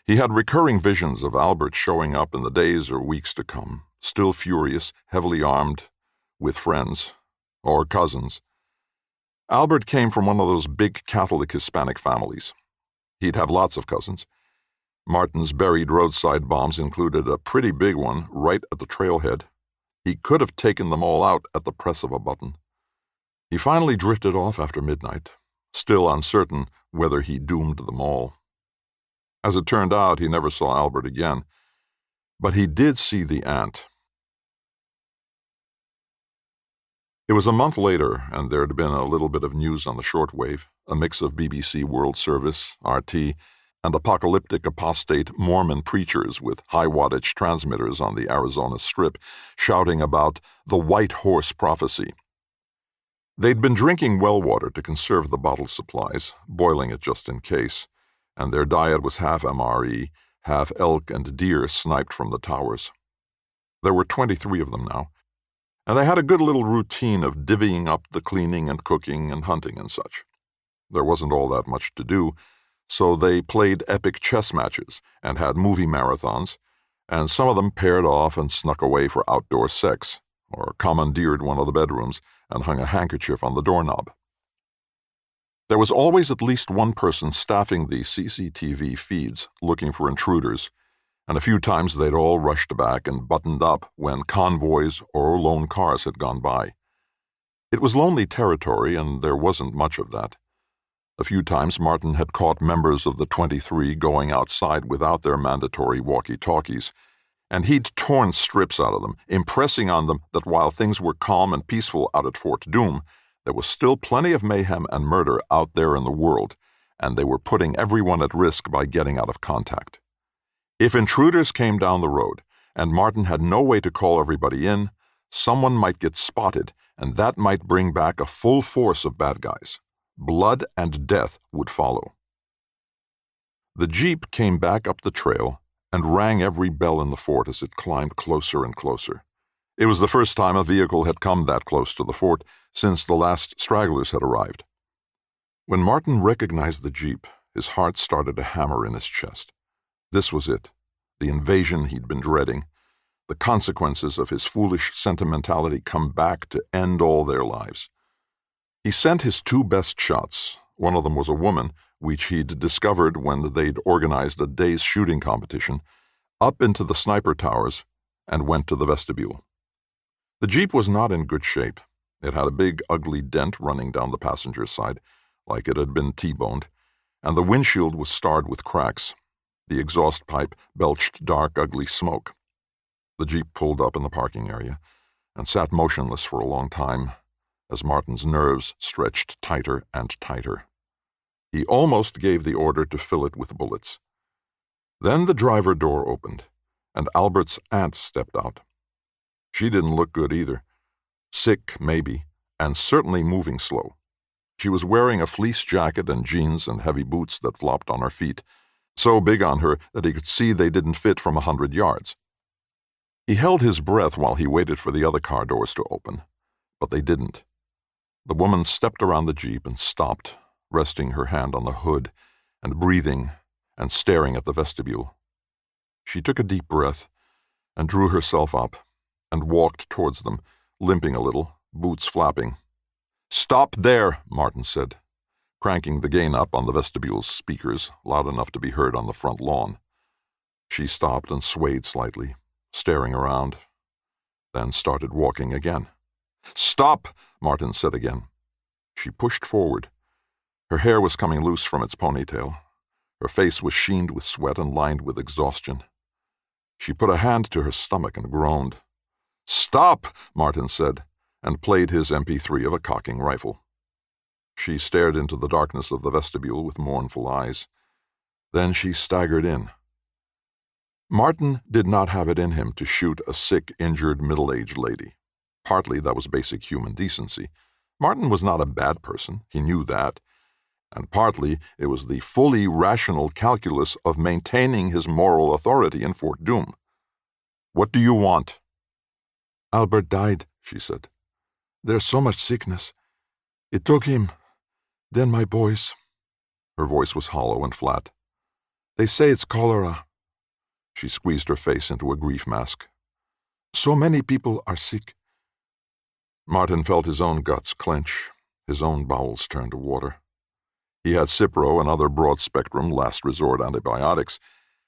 He had recurring visions of Albert showing up in the days or weeks to come, still furious, heavily armed, with friends, or cousins. Albert came from one of those big Catholic Hispanic families. He'd have lots of cousins. Martin's buried roadside bombs included a pretty big one right at the trailhead. He could have taken them all out at the press of a button. He finally drifted off after midnight, still uncertain whether he doomed them all. As it turned out, he never saw Albert again, but he did see the aunt. It was a month later, and there had been a little bit of news on the shortwave, a mix of BBC World Service, RT, and apocalyptic apostate Mormon preachers with high-wattage transmitters on the Arizona Strip shouting about the White Horse Prophecy. They'd been drinking well water to conserve the bottled supplies, boiling it just in case, and their diet was half MRE, half elk and deer sniped from the towers. There were 23 of them now, and they had a good little routine of divvying up the cleaning and cooking and hunting and such. There wasn't all that much to do, so they played epic chess matches and had movie marathons, and some of them paired off and snuck away for outdoor sex, or commandeered one of the bedrooms and hung a handkerchief on the doorknob. There was always at least one person staffing the CCTV feeds looking for intruders, and a few times they'd all rushed back and buttoned up when convoys or lone cars had gone by. It was lonely territory, and there wasn't much of that. A few times Martin had caught members of the 23 going outside without their mandatory walkie-talkies, and he'd torn strips out of them, impressing on them that while things were calm and peaceful out at Fort Doom, there was still plenty of mayhem and murder out there in the world, and they were putting everyone at risk by getting out of contact. If intruders came down the road, and Martin had no way to call everybody in, someone might get spotted, and that might bring back a full force of bad guys. Blood and death would follow. The Jeep came back up the trail and rang every bell in the fort as it climbed closer and closer. It was the first time a vehicle had come that close to the fort since the last stragglers had arrived. When Martin recognized the Jeep, his heart started to hammer in his chest. This was it, the invasion he'd been dreading, the consequences of his foolish sentimentality come back to end all their lives. He sent his two best shots. One of them was a woman, which he'd discovered when they'd organized a day's shooting competition, up into the sniper towers and went to the vestibule. The Jeep was not in good shape. It had a big, ugly dent running down the passenger side, like it had been T-boned, and the windshield was starred with cracks. The exhaust pipe belched dark, ugly smoke. The Jeep pulled up in the parking area and sat motionless for a long time as Martin's nerves stretched tighter and tighter. He almost gave the order to fill it with bullets. Then the driver door opened, and Albert's aunt stepped out. She didn't look good either. Sick, maybe, and certainly moving slow. She was wearing a fleece jacket and jeans and heavy boots that flopped on her feet, so big on her that he could see they didn't fit from 100 yards. He held his breath while he waited for the other car doors to open, but they didn't. The woman stepped around the Jeep and stopped, resting her hand on the hood and breathing and staring at the vestibule. She took a deep breath and drew herself up and walked towards them, limping a little, boots flapping. "Stop there," Martin said, cranking the gain up on the vestibule's speakers loud enough to be heard on the front lawn. She stopped and swayed slightly, staring around, then started walking again. "Stop," Martin said again. She pushed forward. Her hair was coming loose from its ponytail. Her face was sheened with sweat and lined with exhaustion. She put a hand to her stomach and groaned. "Stop," Martin said, and played his MP3 of a cocking rifle. She stared into the darkness of the vestibule with mournful eyes. Then she staggered in. Martin did not have it in him to shoot a sick, injured, middle-aged lady. Partly that was basic human decency. Martin was not a bad person, he knew that. And partly it was the fully rational calculus of maintaining his moral authority in Fort Doom. "What do you want?" "Albert died," she said. "There's so much sickness. It took him. Then my boys." Her voice was hollow and flat. "They say it's cholera." She squeezed her face into a grief mask. "So many people are sick." Martin felt his own guts clench, his own bowels turn to water. He had Cipro and other broad-spectrum last-resort antibiotics,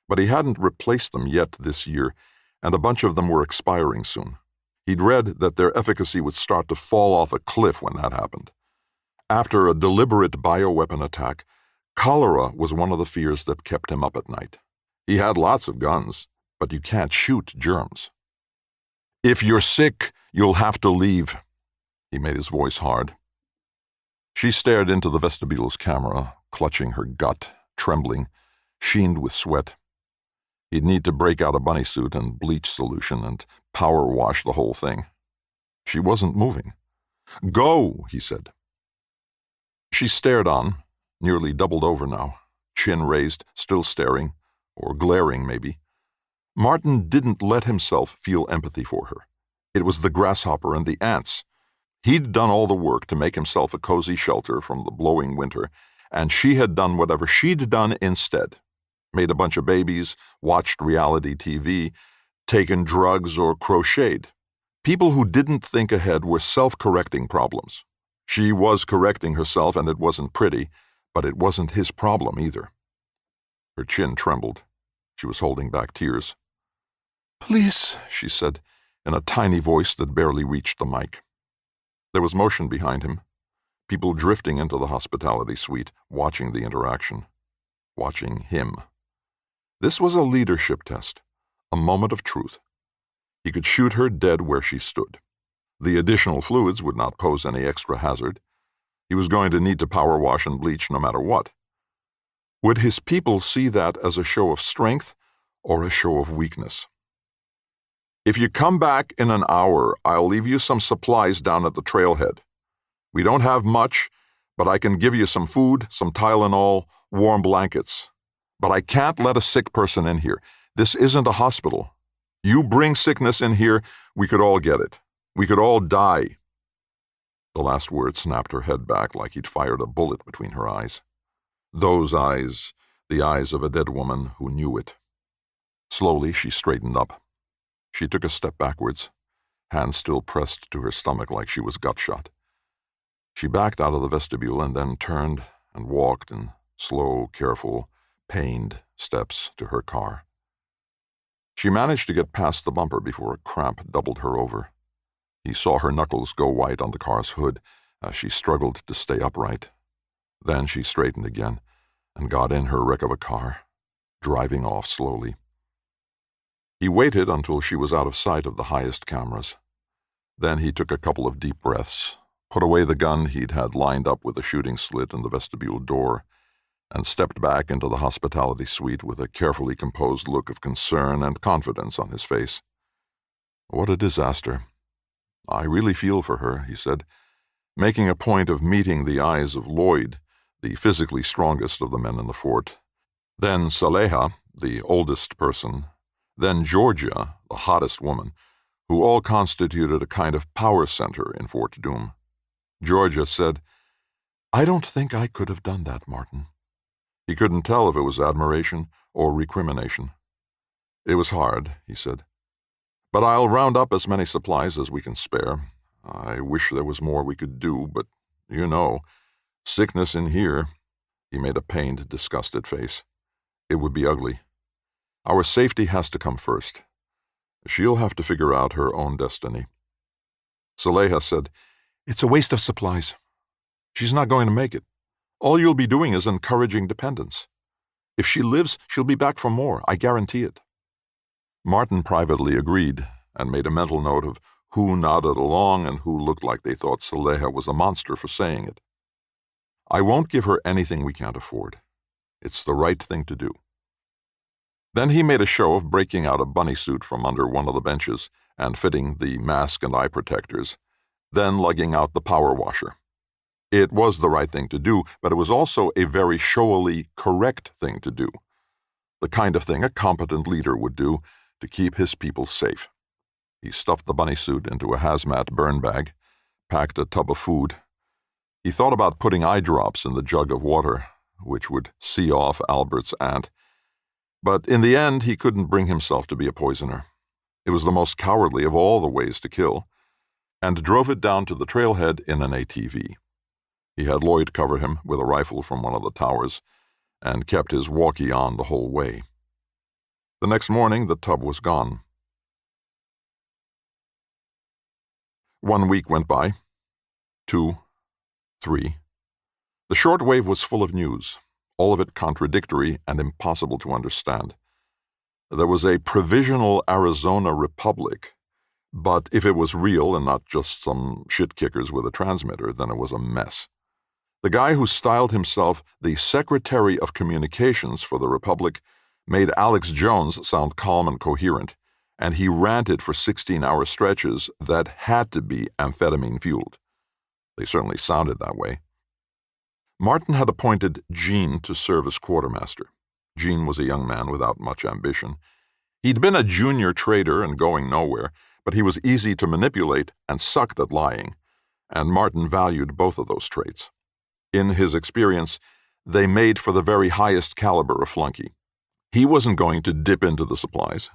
but he hadn't replaced them yet this year, and a bunch of them were expiring soon. He'd read that their efficacy would start to fall off a cliff when that happened. After a deliberate bioweapon attack, cholera was one of the fears that kept him up at night. He had lots of guns, but you can't shoot germs. "If you're sick, you'll have to leave." He made his voice hard. She stared into the vestibule's camera, clutching her gut, trembling, sheened with sweat. He'd need to break out a bunny suit and bleach solution and power wash the whole thing. She wasn't moving. "Go," he said. She stared on, nearly doubled over now, chin raised, still staring, or glaring maybe. Martin didn't let himself feel empathy for her. It was the grasshopper and the ants. He'd done all the work to make himself a cozy shelter from the blowing winter, and she had done whatever she'd done instead. Made a bunch of babies, watched reality TV, taken drugs, or crocheted. People who didn't think ahead were self-correcting problems. She was correcting herself, and it wasn't pretty, but it wasn't his problem either. Her chin trembled. She was holding back tears. "Please," she said, in a tiny voice that barely reached the mic. There was motion behind him, people drifting into the hospitality suite, watching the interaction, watching him. This was a leadership test, a moment of truth. He could shoot her dead where she stood. The additional fluids would not pose any extra hazard. He was going to need to power wash and bleach no matter what. Would his people see that as a show of strength or a show of weakness? "If you come back in an hour, I'll leave you some supplies down at the trailhead. We don't have much, but I can give you some food, some Tylenol, warm blankets. But I can't let a sick person in here. This isn't a hospital. You bring sickness in here, we could all get it. We could all die." The last word snapped her head back like he'd fired a bullet between her eyes. Those eyes, the eyes of a dead woman who knew it. Slowly, she straightened up. She took a step backwards, hands still pressed to her stomach like she was gut-shot. She backed out of the vestibule and then turned and walked in slow, careful, pained steps to her car. She managed to get past the bumper before a cramp doubled her over. He saw her knuckles go white on the car's hood as she struggled to stay upright. Then she straightened again and got in her wreck of a car, driving off slowly. He waited until she was out of sight of the highest cameras. Then he took a couple of deep breaths, put away the gun he'd had lined up with a shooting slit in the vestibule door, and stepped back into the hospitality suite with a carefully composed look of concern and confidence on his face. "What a disaster. I really feel for her," he said, making a point of meeting the eyes of Lloyd, the physically strongest of the men in the fort, then Saleha, the oldest person, then Georgia, the hottest woman, who all constituted a kind of power center in Fort Doom. Georgia said, "I don't think I could have done that, Martin." He couldn't tell if it was admiration or recrimination. "It was hard," he said. "But I'll round up as many supplies as we can spare. I wish there was more we could do, but, you know, sickness in here." He made a pained, disgusted face. "It would be ugly. Our safety has to come first. She'll have to figure out her own destiny." Saleha said, "It's a waste of supplies. She's not going to make it. All you'll be doing is encouraging dependence. If she lives, she'll be back for more, I guarantee it." Martin privately agreed and made a mental note of who nodded along and who looked like they thought Saleha was a monster for saying it. "I won't give her anything we can't afford. It's the right thing to do." Then he made a show of breaking out a bunny suit from under one of the benches and fitting the mask and eye protectors, then lugging out the power washer. It was the right thing to do, but it was also a very showily correct thing to do, the kind of thing a competent leader would do to keep his people safe. He stuffed the bunny suit into a hazmat burn bag, packed a tub of food. He thought about putting eye drops in the jug of water, which would see off Albert's aunt, but in the end he couldn't bring himself to be a poisoner. It was the most cowardly of all the ways to kill, and drove it down to the trailhead in an ATV. He had Lloyd cover him with a rifle from one of the towers, and kept his walkie on the whole way. The next morning the tub was gone. 1 week went by. 2, 3. The shortwave was full of news, all of it contradictory and impossible to understand. There was a provisional Arizona republic, but if it was real and not just some shit-kickers with a transmitter, then it was a mess. The guy who styled himself the Secretary of Communications for the Republic made Alex Jones sound calm and coherent, and he ranted for 16-hour stretches that had to be amphetamine-fueled. They certainly sounded that way. Martin had appointed Gene to serve as quartermaster. Gene was a young man without much ambition. He'd been a junior trader and going nowhere, but he was easy to manipulate and sucked at lying, and Martin valued both of those traits. In his experience, they made for the very highest caliber of flunky. He wasn't going to dip into the supplies,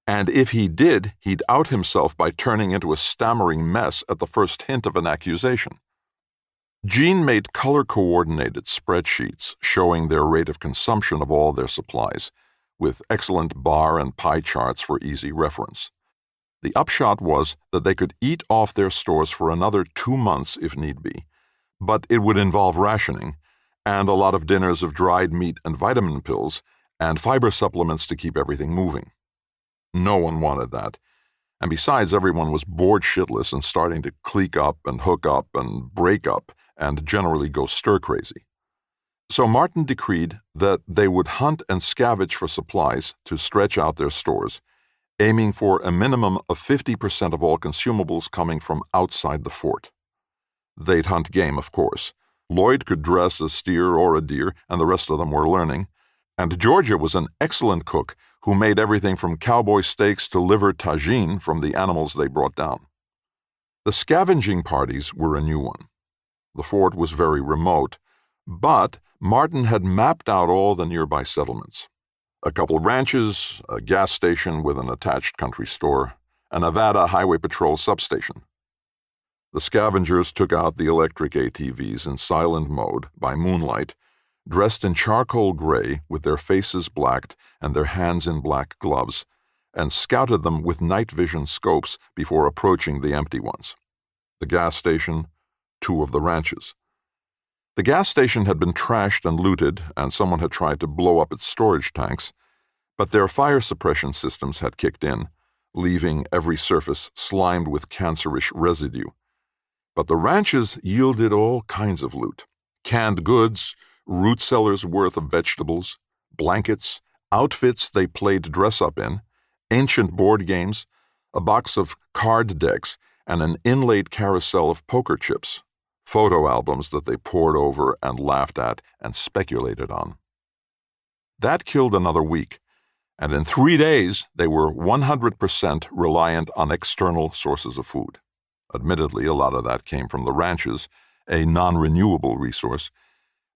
and if he did, he'd out himself by turning into a stammering mess at the first hint of an accusation. Gene made color-coordinated spreadsheets showing their rate of consumption of all their supplies, with excellent bar and pie charts for easy reference. The upshot was that they could eat off their stores for another 2 months if need be, but it would involve rationing, and a lot of dinners of dried meat and vitamin pills, and fiber supplements to keep everything moving. No one wanted that, and besides, everyone was bored shitless and starting to clique up and hook up and break up and generally go stir-crazy. So Martin decreed that they would hunt and scavenge for supplies to stretch out their stores, aiming for a minimum of 50% of all consumables coming from outside the fort. They'd hunt game, of course. Lloyd could dress a steer or a deer, and the rest of them were learning. And Georgia was an excellent cook who made everything from cowboy steaks to liver tagine from the animals they brought down. The scavenging parties were a new one. The fort was very remote, but Martin had mapped out all the nearby settlements. A couple ranches, a gas station with an attached country store, a Nevada Highway Patrol substation. The scavengers took out the electric ATVs in silent mode by moonlight, dressed in charcoal gray with their faces blacked and their hands in black gloves, and scouted them with night vision scopes before approaching the empty ones. The gas station, 2 of the ranches. The gas station had been trashed and looted, and someone had tried to blow up its storage tanks, but their fire suppression systems had kicked in, leaving every surface slimed with cancerish residue. But the ranches yielded all kinds of loot: canned goods, root cellars worth of vegetables, blankets, outfits they played dress-up in, ancient board games, a box of card decks, and an inlaid carousel of poker chips, photo albums that they pored over and laughed at and speculated on. That killed another week, and in 3 days they were 100% reliant on external sources of food. Admittedly, a lot of that came from the ranches, a non-renewable resource,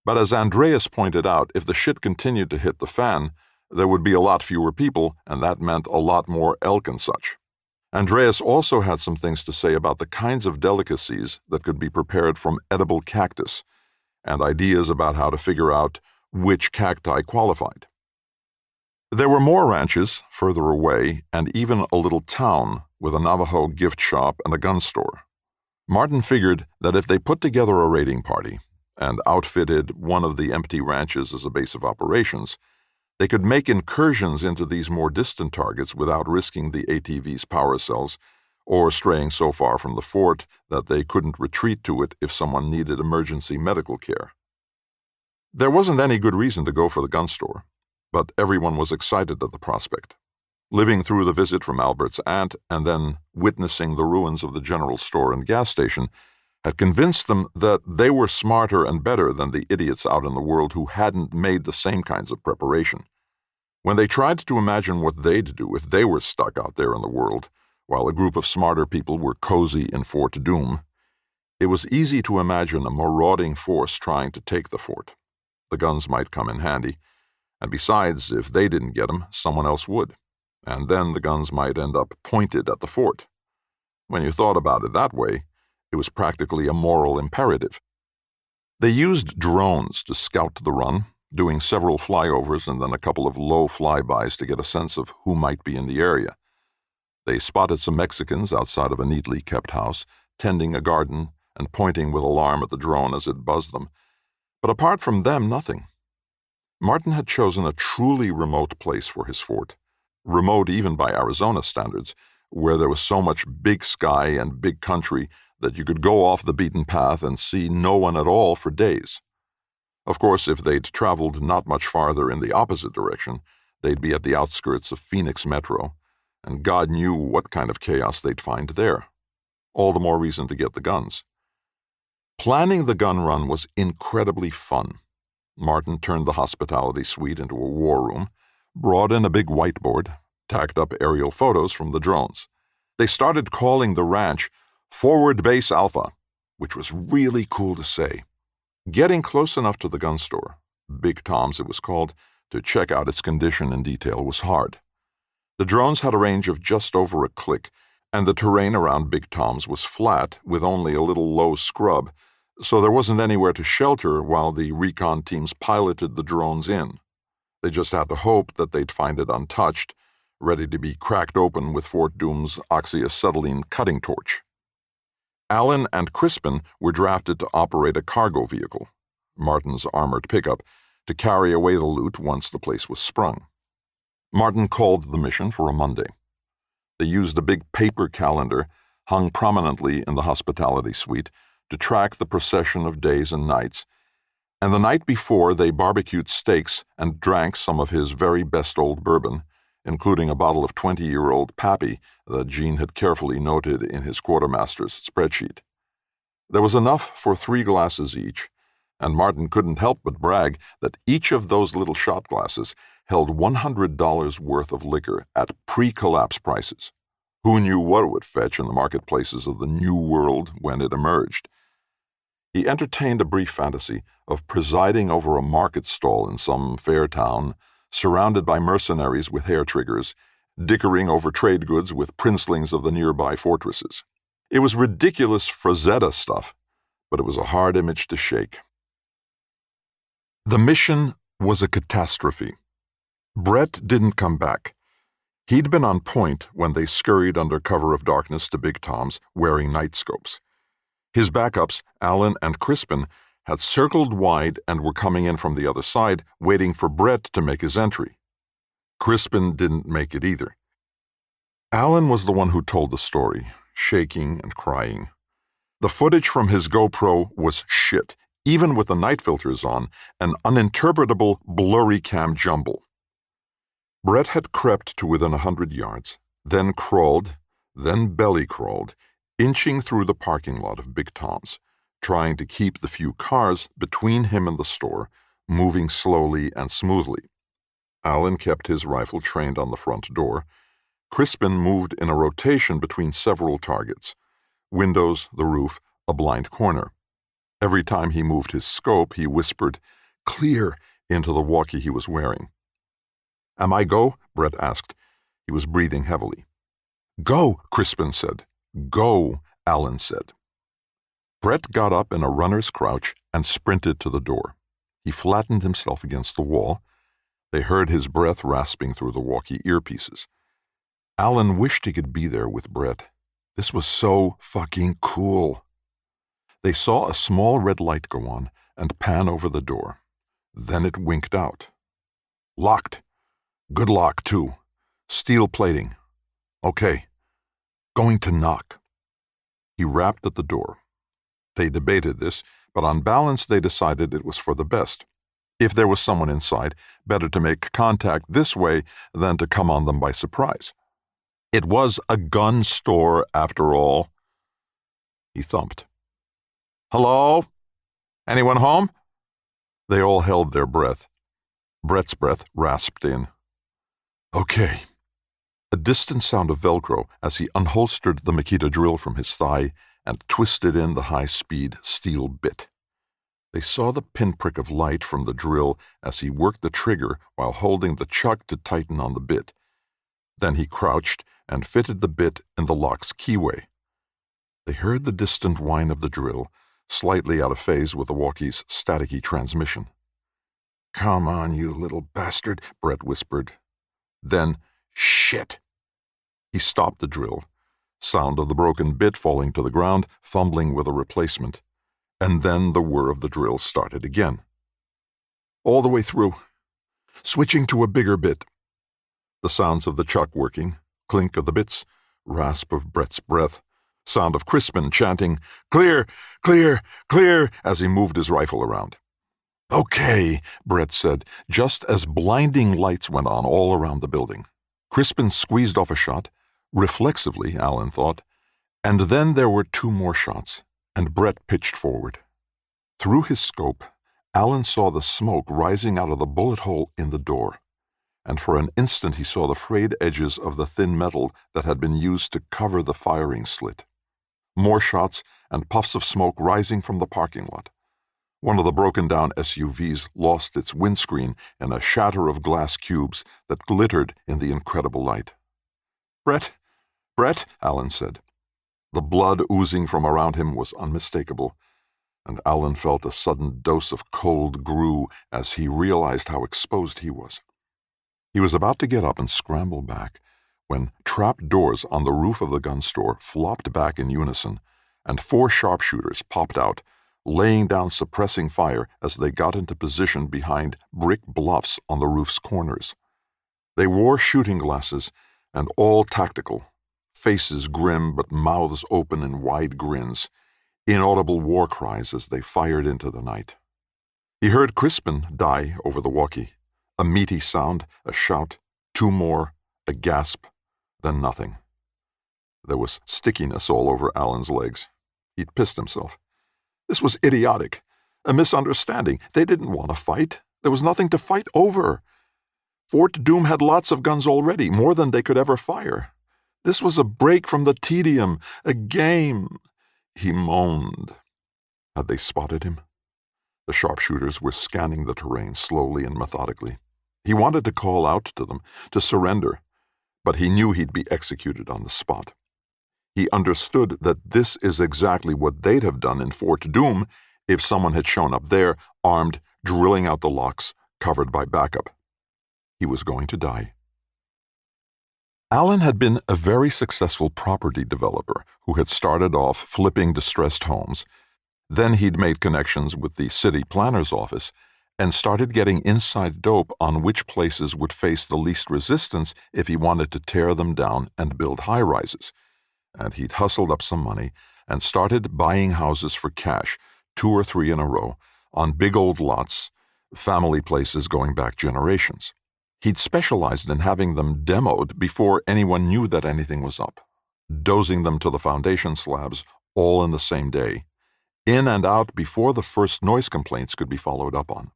but as Andreas pointed out, if the shit continued to hit the fan, there would be a lot fewer people, and that meant a lot more elk and such. Andreas also had some things to say about the kinds of delicacies that could be prepared from edible cactus, and ideas about how to figure out which cacti qualified. There were more ranches further away, and even a little town with a Navajo gift shop and a gun store. Martin figured that if they put together a raiding party and outfitted one of the empty ranches as a base of operations, they could make incursions into these more distant targets without risking the ATV's power cells or straying so far from the fort that they couldn't retreat to it if someone needed emergency medical care. There wasn't any good reason to go for the gun store, but everyone was excited at the prospect. Living through the visit from Albert's aunt and then witnessing the ruins of the general store and gas station had convinced them that they were smarter and better than the idiots out in the world who hadn't made the same kinds of preparation. When they tried to imagine what they'd do if they were stuck out there in the world, while a group of smarter people were cozy in Fort Doom, it was easy to imagine a marauding force trying to take the fort. The guns might come in handy, and besides, if they didn't get them, someone else would, and then the guns might end up pointed at the fort. When you thought about it that way, it was practically a moral imperative. They used drones to scout the run, doing several flyovers and then a couple of low flybys to get a sense of who might be in the area. They spotted some Mexicans outside of a neatly kept house, tending a garden and pointing with alarm at the drone as it buzzed them. But apart from them, nothing. Martin had chosen a truly remote place for his fort, remote even by Arizona standards, where there was so much big sky and big country that you could go off the beaten path and see no one at all for days. Of course, if they'd traveled not much farther in the opposite direction, they'd be at the outskirts of Phoenix Metro, and God knew what kind of chaos they'd find there. All the more reason to get the guns. Planning the gun run was incredibly fun. Martin turned the hospitality suite into a war room, brought in a big whiteboard, tacked up aerial photos from the drones. They started calling the ranch Forward Base Alpha, which was really cool to say. Getting close enough to the gun store, Big Tom's it was called, to check out its condition in detail was hard. The drones had a range of just over a click, and the terrain around Big Tom's was flat with only a little low scrub, so there wasn't anywhere to shelter while the recon teams piloted the drones in. They just had to hope that they'd find it untouched, ready to be cracked open with Fort Doom's oxyacetylene cutting torch. Allen and Crispin were drafted to operate a cargo vehicle, Martin's armored pickup, to carry away the loot once the place was sprung. Martin called the mission for a Monday. They used a big paper calendar hung prominently in the hospitality suite to track the procession of days and nights, and the night before they barbecued steaks and drank some of his very best old bourbon, including a bottle of 20-year-old Pappy that Gene had carefully noted in his quartermaster's spreadsheet. There was enough for 3 glasses each, and Martin couldn't help but brag that each of those little shot glasses held $100 worth of liquor at pre-collapse prices. Who knew what it would fetch in the marketplaces of the New World when it emerged? He entertained a brief fantasy of presiding over a market stall in some fair town, surrounded by mercenaries with hair triggers, dickering over trade goods with princelings of the nearby fortresses. It was ridiculous Frazetta stuff, but it was a hard image to shake. The mission was a catastrophe. Brett didn't come back. He'd been on point when they scurried under cover of darkness to Big Tom's, wearing night scopes. His backups, Allen and Crispin, had circled wide and were coming in from the other side, waiting for Brett to make his entry. Crispin didn't make it either. Allen was the one who told the story, shaking and crying. The footage from his GoPro was shit, even with the night filters on, an uninterpretable, blurry cam jumble. Brett had crept to within 100 yards, then crawled, then belly crawled, inching through the parking lot of Big Tom's, trying to keep the few cars between him and the store, moving slowly and smoothly. Allen kept his rifle trained on the front door. Crispin moved in a rotation between several targets: windows, the roof, a blind corner. Every time he moved his scope, he whispered, "Clear," into the walkie he was wearing. "Am I go?" Brett asked. He was breathing heavily. "Go," Crispin said. "Go," Allen said. Brett got up in a runner's crouch and sprinted to the door. He flattened himself against the wall. They heard his breath rasping through the walkie earpieces. Allen wished he could be there with Brett. This was so fucking cool. They saw a small red light go on and pan over the door. Then it winked out. "Locked. Good lock, too. Steel plating. Okay. Going to knock." He rapped at the door. They debated this, but on balance they decided it was for the best. If there was someone inside, better to make contact this way than to come on them by surprise. It was a gun store, after all. He thumped. "Hello? Anyone home?" They all held their breath. Brett's breath rasped in. "Okay." A distant sound of Velcro as he unholstered the Makita drill from his thigh and twisted in the high-speed steel bit. They saw the pinprick of light from the drill as he worked the trigger while holding the chuck to tighten on the bit. Then he crouched and fitted the bit in the lock's keyway. They heard the distant whine of the drill, slightly out of phase with the walkie's staticky transmission. "Come on, you little bastard," Brett whispered. Then, "Shit!" He stopped the drill. Sound of the broken bit falling to the ground, fumbling with a replacement. And then the whir of the drill started again. All the way through. Switching to a bigger bit. The sounds of the chuck working, clink of the bits, rasp of Brett's breath, sound of Crispin chanting, "Clear, clear, clear," as he moved his rifle around. "Okay," Brett said, just as blinding lights went on all around the building. Crispin squeezed off a shot, reflexively, Allen thought, and then there were 2 more shots, and Brett pitched forward. Through his scope, Allen saw the smoke rising out of the bullet hole in the door, and for an instant he saw the frayed edges of the thin metal that had been used to cover the firing slit. More shots and puffs of smoke rising from the parking lot. One of the broken-down SUVs lost its windscreen in a shatter of glass cubes that glittered in the incredible light. Brett, Allen said. The blood oozing from around him was unmistakable, and Allen felt a sudden dose of cold grue as he realized how exposed he was. He was about to get up and scramble back when trap doors on the roof of the gun store flopped back in unison, and 4 sharpshooters popped out, laying down suppressing fire as they got into position behind brick bluffs on the roof's corners. They wore shooting glasses and all tactical, faces grim but mouths open in wide grins, inaudible war cries as they fired into the night. He heard Crispin die over the walkie, a meaty sound, a shout, 2 more, a gasp, then nothing. There was stickiness all over Allen's legs. He'd pissed himself. This was idiotic, a misunderstanding. They didn't want to fight. There was nothing to fight over. Fort Doom had lots of guns already, more than they could ever fire. This was a break from the tedium, a game. He moaned. Had they spotted him? The sharpshooters were scanning the terrain slowly and methodically. He wanted to call out to them, to surrender, but he knew he'd be executed on the spot. He understood that this is exactly what they'd have done in Fort Doom if someone had shown up there, armed, drilling out the locks, covered by backup. He was going to die. Allen had been a very successful property developer who had started off flipping distressed homes. Then he'd made connections with the city planner's office and started getting inside dope on which places would face the least resistance if he wanted to tear them down and build high-rises. And he'd hustled up some money and started buying houses for cash, 2 or 3 in a row, on big old lots, family places going back generations. He'd specialized in having them demoed before anyone knew that anything was up, dozing them to the foundation slabs all in the same day, in and out before the first noise complaints could be followed up on.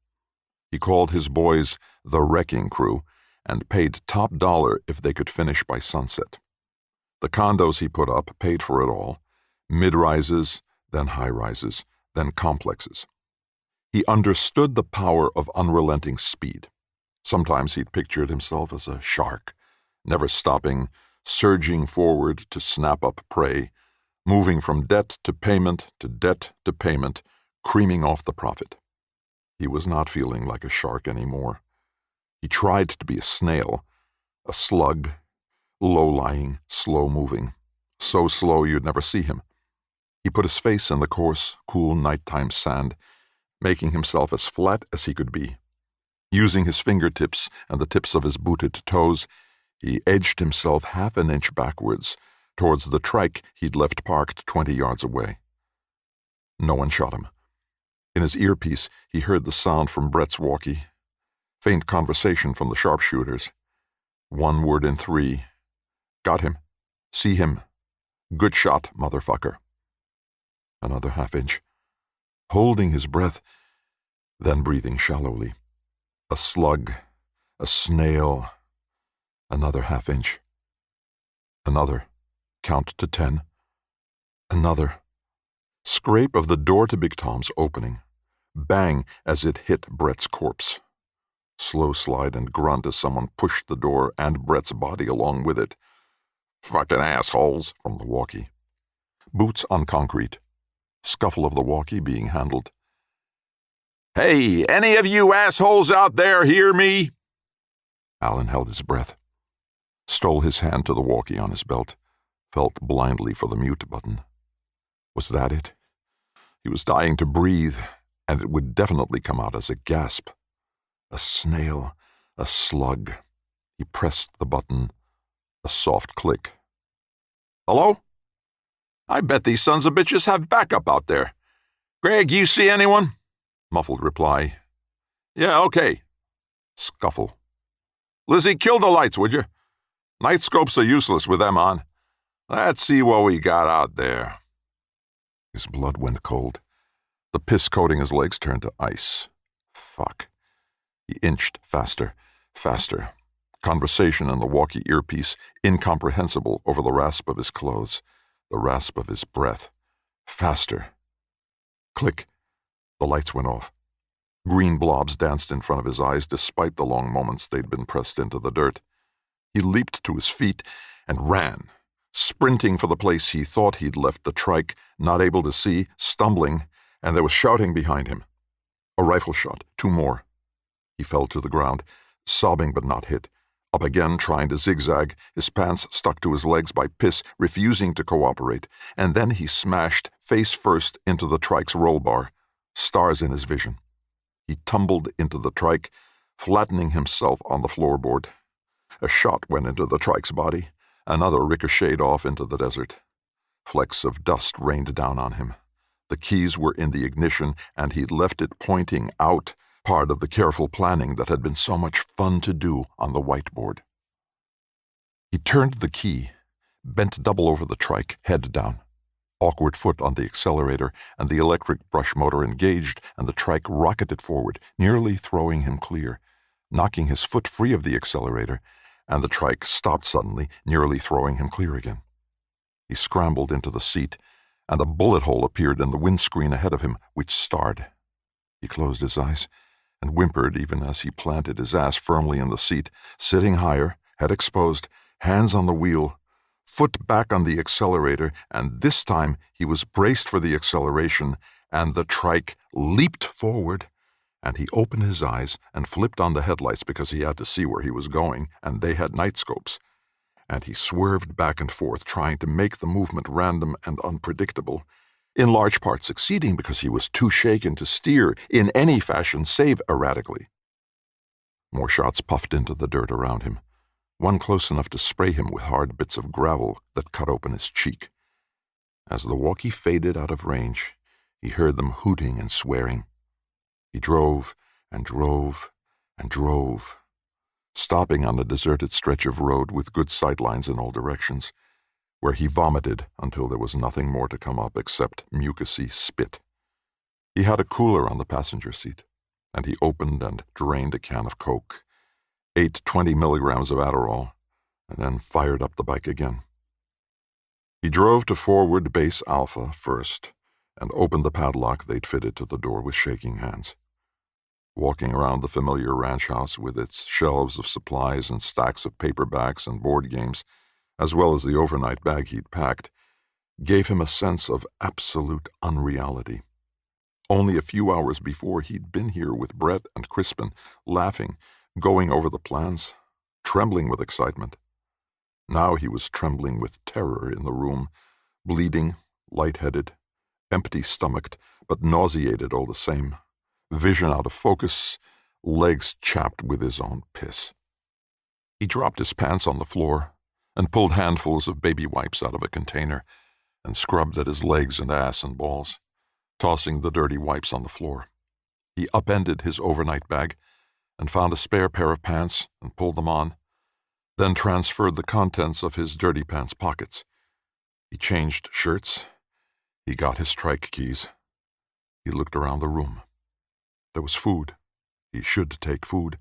He called his boys the wrecking crew and paid top dollar if they could finish by sunset. The condos he put up paid for it all, mid-rises, then high-rises, then complexes. He understood the power of unrelenting speed. Sometimes he'd pictured himself as a shark, never stopping, surging forward to snap up prey, moving from debt to payment to debt to payment, creaming off the profit. He was not feeling like a shark anymore. He tried to be a snail, a slug, low-lying, slow-moving, so slow you'd never see him. He put his face in the coarse, cool nighttime sand, making himself as flat as he could be. Using his fingertips and the tips of his booted toes, he edged himself half an inch backwards, towards the trike he'd left parked 20 yards away. No one shot him. In his earpiece, he heard the sound from Brett's walkie. Faint conversation from the sharpshooters. 1 word in 3. Got him. See him. Good shot, motherfucker. Another half inch. Holding his breath, then breathing shallowly. A slug. A snail. Another half inch. Another. Count to 10. Another. Scrape of the door to Big Tom's opening. Bang as it hit Brett's corpse. Slow slide and grunt as someone pushed the door and Brett's body along with it. Fucking assholes, from the walkie. Boots on concrete. Scuffle of the walkie being handled. Hey, any of you assholes out there hear me? Allen held his breath. Stole his hand to the walkie on his belt. Felt blindly for the mute button. Was that it? He was dying to breathe, and it would definitely come out as a gasp. A snail, a slug. He pressed the button. A soft click. Hello? I bet these sons of bitches have backup out there. Greg, you see anyone? Muffled reply. Yeah, okay. Scuffle. Lizzie, kill the lights, would you? Night scopes are useless with them on. Let's see what we got out there. His blood went cold. The piss coating his legs turned to ice. Fuck. He inched faster, faster. Conversation in the walkie earpiece, incomprehensible over the rasp of his clothes, the rasp of his breath. Faster. Click. The lights went off. Green blobs danced in front of his eyes despite the long moments they'd been pressed into the dirt. He leaped to his feet and ran, sprinting for the place he thought he'd left the trike, not able to see, stumbling, and there was shouting behind him. A rifle shot, 2 more. He fell to the ground, sobbing but not hit, Up again, trying to zigzag, his pants stuck to his legs by piss, refusing to cooperate, and then he smashed face first into the trike's roll bar, stars in his vision. He tumbled into the trike, flattening himself on the floorboard. A shot went into the trike's body, another ricocheted off into the desert. Flecks of dust rained down on him. The keys were in the ignition, and he'd left it pointing out, part of the careful planning that had been so much fun to do on the whiteboard. He turned the key, bent double over the trike, head down. Awkward foot on the accelerator, and the electric brush motor engaged, and the trike rocketed forward, nearly throwing him clear, knocking his foot free of the accelerator, and the trike stopped suddenly, nearly throwing him clear again. He scrambled into the seat, and a bullet hole appeared in the windscreen ahead of him, which starred. He closed his eyes and whimpered even as he planted his ass firmly in the seat, sitting higher, head exposed, hands on the wheel, foot back on the accelerator, and this time he was braced for the acceleration, and the trike leaped forward, and he opened his eyes and flipped on the headlights because he had to see where he was going, and they had night scopes. And he swerved back and forth, trying to make the movement random and unpredictable, in large part succeeding because he was too shaken to steer in any fashion save erratically. More shots puffed into the dirt around him, one close enough to spray him with hard bits of gravel that cut open his cheek. As the walkie faded out of range, he heard them hooting and swearing. He drove and drove and drove, stopping on a deserted stretch of road with good sightlines in all directions, where he vomited until there was nothing more to come up except mucousy spit. He had a cooler on the passenger seat, and he opened and drained a can of Coke, ate 20 milligrams of Adderall, and then fired up the bike again. He drove to Forward Base Alpha first, and opened the padlock they'd fitted to the door with shaking hands. Walking around the familiar ranch house with its shelves of supplies and stacks of paperbacks and board games, as well as the overnight bag he'd packed, gave him a sense of absolute unreality. Only a few hours before, he'd been here with Brett and Crispin, laughing, going over the plans, trembling with excitement. Now he was trembling with terror in the room, bleeding, lightheaded, empty-stomached, but nauseated all the same, vision out of focus, legs chapped with his own piss. He dropped his pants on the floor and pulled handfuls of baby wipes out of a container and scrubbed at his legs and ass and balls, tossing the dirty wipes on the floor. He upended his overnight bag and found a spare pair of pants and pulled them on, then transferred the contents of his dirty pants pockets. He changed shirts. He got his trike keys. He looked around the room. There was food. He should take food.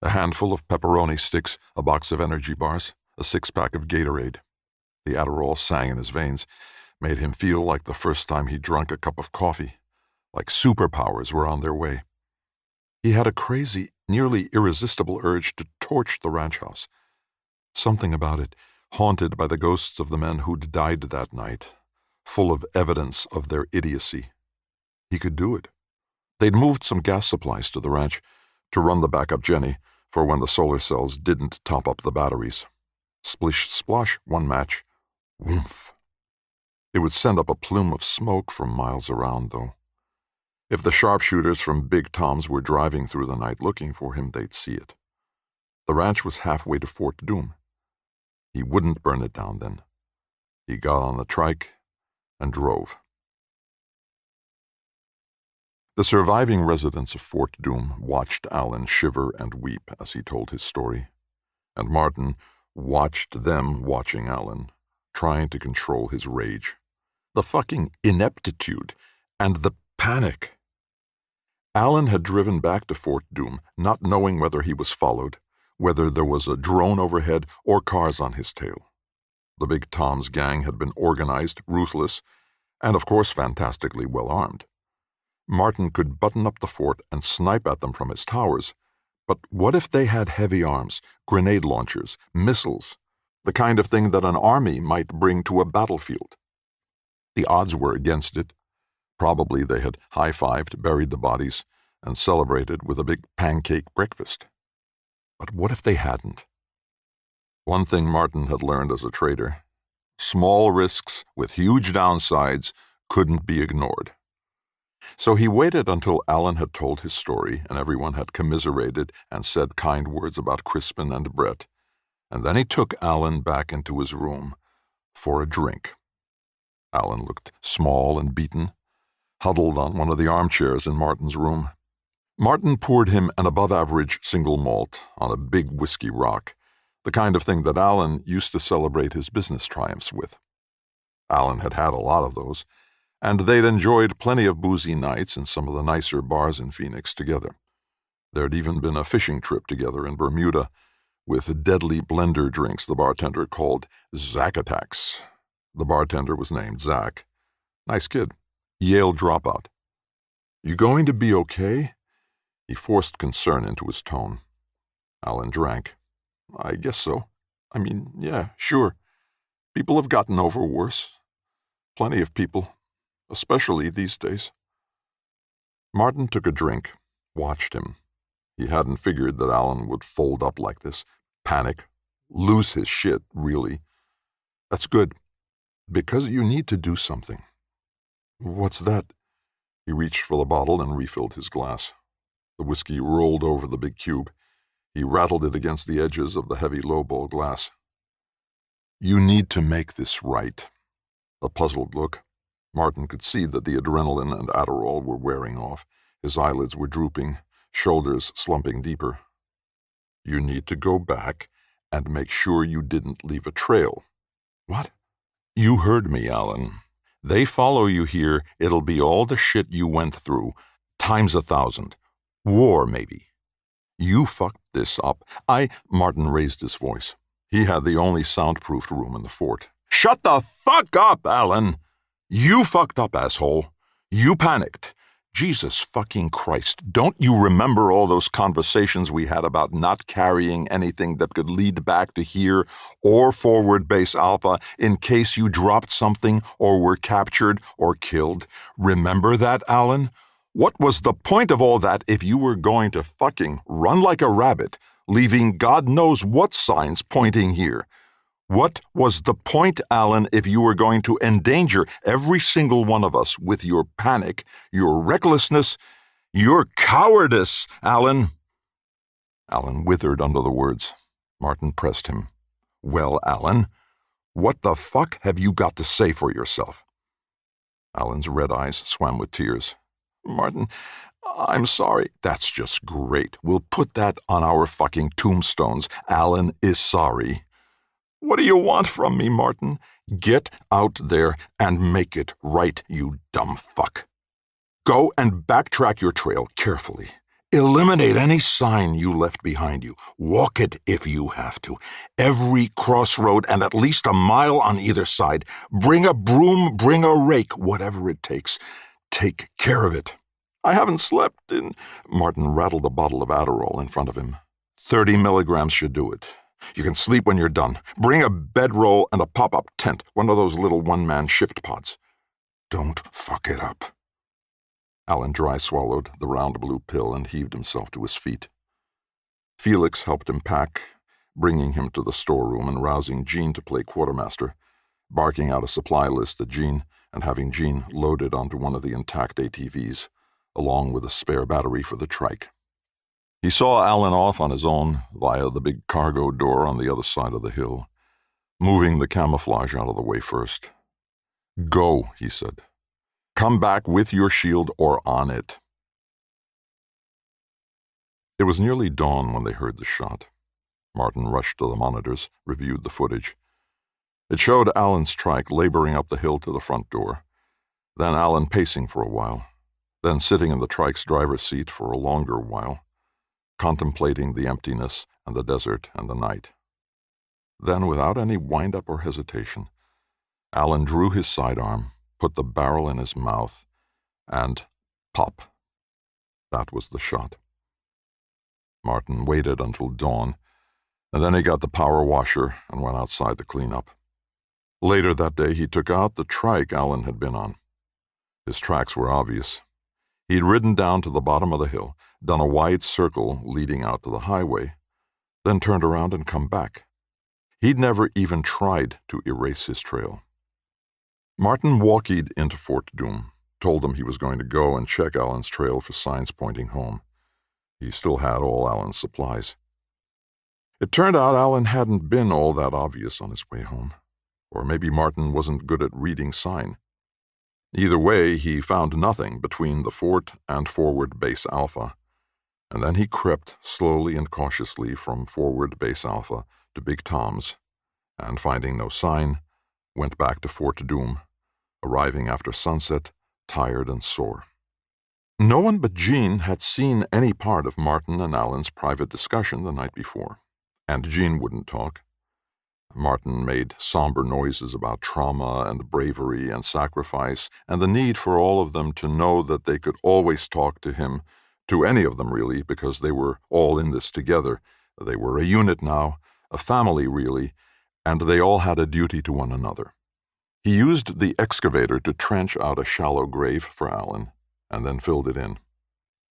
A handful of pepperoni sticks, a box of energy bars, a six-pack of Gatorade. The Adderall sang in his veins, made him feel like the first time he'd drunk a cup of coffee, like superpowers were on their way. He had a crazy, nearly irresistible urge to torch the ranch house. Something about it, haunted by the ghosts of the men who'd died that night, full of evidence of their idiocy. He could do it. They'd moved some gas supplies to the ranch to run the backup Jenny for when the solar cells didn't top up the batteries. Splish, splosh, one match. Woomph. It would send up a plume of smoke from miles around, though. If the sharpshooters from Big Tom's were driving through the night looking for him, they'd see it. The ranch was halfway to Fort Doom. He wouldn't burn it down then. He got on the trike and drove. The surviving residents of Fort Doom watched Allen shiver and weep as he told his story, and Martin watched them watching Allen, trying to control his rage. The fucking ineptitude and the panic. Allen had driven back to Fort Doom, not knowing whether he was followed, whether there was a drone overhead or cars on his tail. The Big Tom's gang had been organized, ruthless, and of course fantastically well-armed. Martin could button up the fort and snipe at them from its towers, but what if they had heavy arms, grenade launchers, missiles, the kind of thing that an army might bring to a battlefield? The odds were against it. Probably they had high-fived, buried the bodies, and celebrated with a big pancake breakfast. But what if they hadn't? One thing Martin had learned as a trader: small risks with huge downsides couldn't be ignored. So he waited until Allen had told his story and everyone had commiserated and said kind words about Crispin and Brett, and then he took Allen back into his room for a drink. Allen looked small and beaten, huddled on one of the armchairs in Martin's room. Martin poured him an above-average single malt on a big whiskey rock, the kind of thing that Allen used to celebrate his business triumphs with. Allen had had a lot of those, and they'd enjoyed plenty of boozy nights in some of the nicer bars in Phoenix together. There'd even been a fishing trip together in Bermuda with deadly blender drinks the bartender called Zack Attacks. The bartender was named Zack. Nice kid. Yale dropout. "You going to be okay?" He forced concern into his tone. Allen drank. "I guess so. I mean, yeah, sure. People have gotten over worse. Plenty of people, especially these days." Martin took a drink, watched him. He hadn't figured that Allen would fold up like this, panic, lose his shit, really. "That's good, because you need to do something." "What's that?" He reached for the bottle and refilled his glass. The whiskey rolled over the big cube. He rattled it against the edges of the heavy lowball glass. "You need to make this right." A puzzled look. Martin could see that the adrenaline and Adderall were wearing off. His eyelids were drooping, shoulders slumping deeper. "You need to go back and make sure you didn't leave a trail." "What?" "You heard me, Allen. They follow you here, it'll be all the shit you went through, times 1,000. War, maybe. You fucked this up. Martin raised his voice. He had the only soundproofed room in the fort. "Shut the fuck up, Allen! You fucked up, asshole. You panicked. Jesus fucking Christ, don't you remember all those conversations we had about not carrying anything that could lead back to here or forward base Alpha in case you dropped something or were captured or killed? Remember that, Allen? What was the point of all that if you were going to fucking run like a rabbit, leaving God knows what signs pointing here? What was the point, Allen, if you were going to endanger every single one of us with your panic, your recklessness, your cowardice, Allen?" Allen withered under the words. Martin pressed him. "Well, Allen, what the fuck have you got to say for yourself?" Allen's red eyes swam with tears. "Martin, I'm sorry." "That's just great. We'll put that on our fucking tombstones. Allen is sorry." "What do you want from me, Martin?" "Get out there and make it right, you dumb fuck. Go and backtrack your trail carefully. Eliminate any sign you left behind you. Walk it if you have to. Every crossroad and at least a mile on either side. Bring a broom, bring a rake, whatever it takes. Take care of it." "I haven't slept in—" Martin rattled a bottle of Adderall in front of him. 30 milligrams should do it. You can sleep when you're done. Bring a bedroll and a pop-up tent, one of those little one-man shift pods. Don't fuck it up." Allen dry swallowed the round blue pill and heaved himself to his feet. Felix helped him pack, bringing him to the storeroom and rousing Jean to play quartermaster, barking out a supply list at Jean and having Jean loaded onto one of the intact ATVs, along with a spare battery for the trike. He saw Allen off on his own via the big cargo door on the other side of the hill, moving the camouflage out of the way first. "Go," he said. "Come back with your shield or on it." It was nearly dawn when they heard the shot. Martin rushed to the monitors, reviewed the footage. It showed Allen's trike laboring up the hill to the front door, then Allen pacing for a while, then sitting in the trike's driver's seat for a longer while, contemplating the emptiness and the desert and the night. Then, without any wind-up or hesitation, Allen drew his sidearm, put the barrel in his mouth, and pop. That was the shot. Martin waited until dawn, and then he got the power washer and went outside to clean up. Later that day, he took out the trike Allen had been on. His tracks were obvious. He'd ridden down to the bottom of the hill, done a wide circle leading out to the highway, then turned around and come back. He'd never even tried to erase his trail. Martin walkied into Fort Doom, told them he was going to go and check Allen's trail for signs pointing home. He still had all Allen's supplies. It turned out Allen hadn't been all that obvious on his way home, or maybe Martin wasn't good at reading sign. Either way, he found nothing between the fort and forward base Alpha, and then he crept slowly and cautiously from forward base Alpha to Big Tom's, and finding no sign, went back to Fort Doom, arriving after sunset, tired and sore. No one but Jean had seen any part of Martin and Allen's private discussion the night before, and Jean wouldn't talk. Martin made somber noises about trauma and bravery and sacrifice, and the need for all of them to know that they could always talk to him, to any of them really, because they were all in this together. They were a unit now, a family really, and they all had a duty to one another. He used the excavator to trench out a shallow grave for Allen, and then filled it in.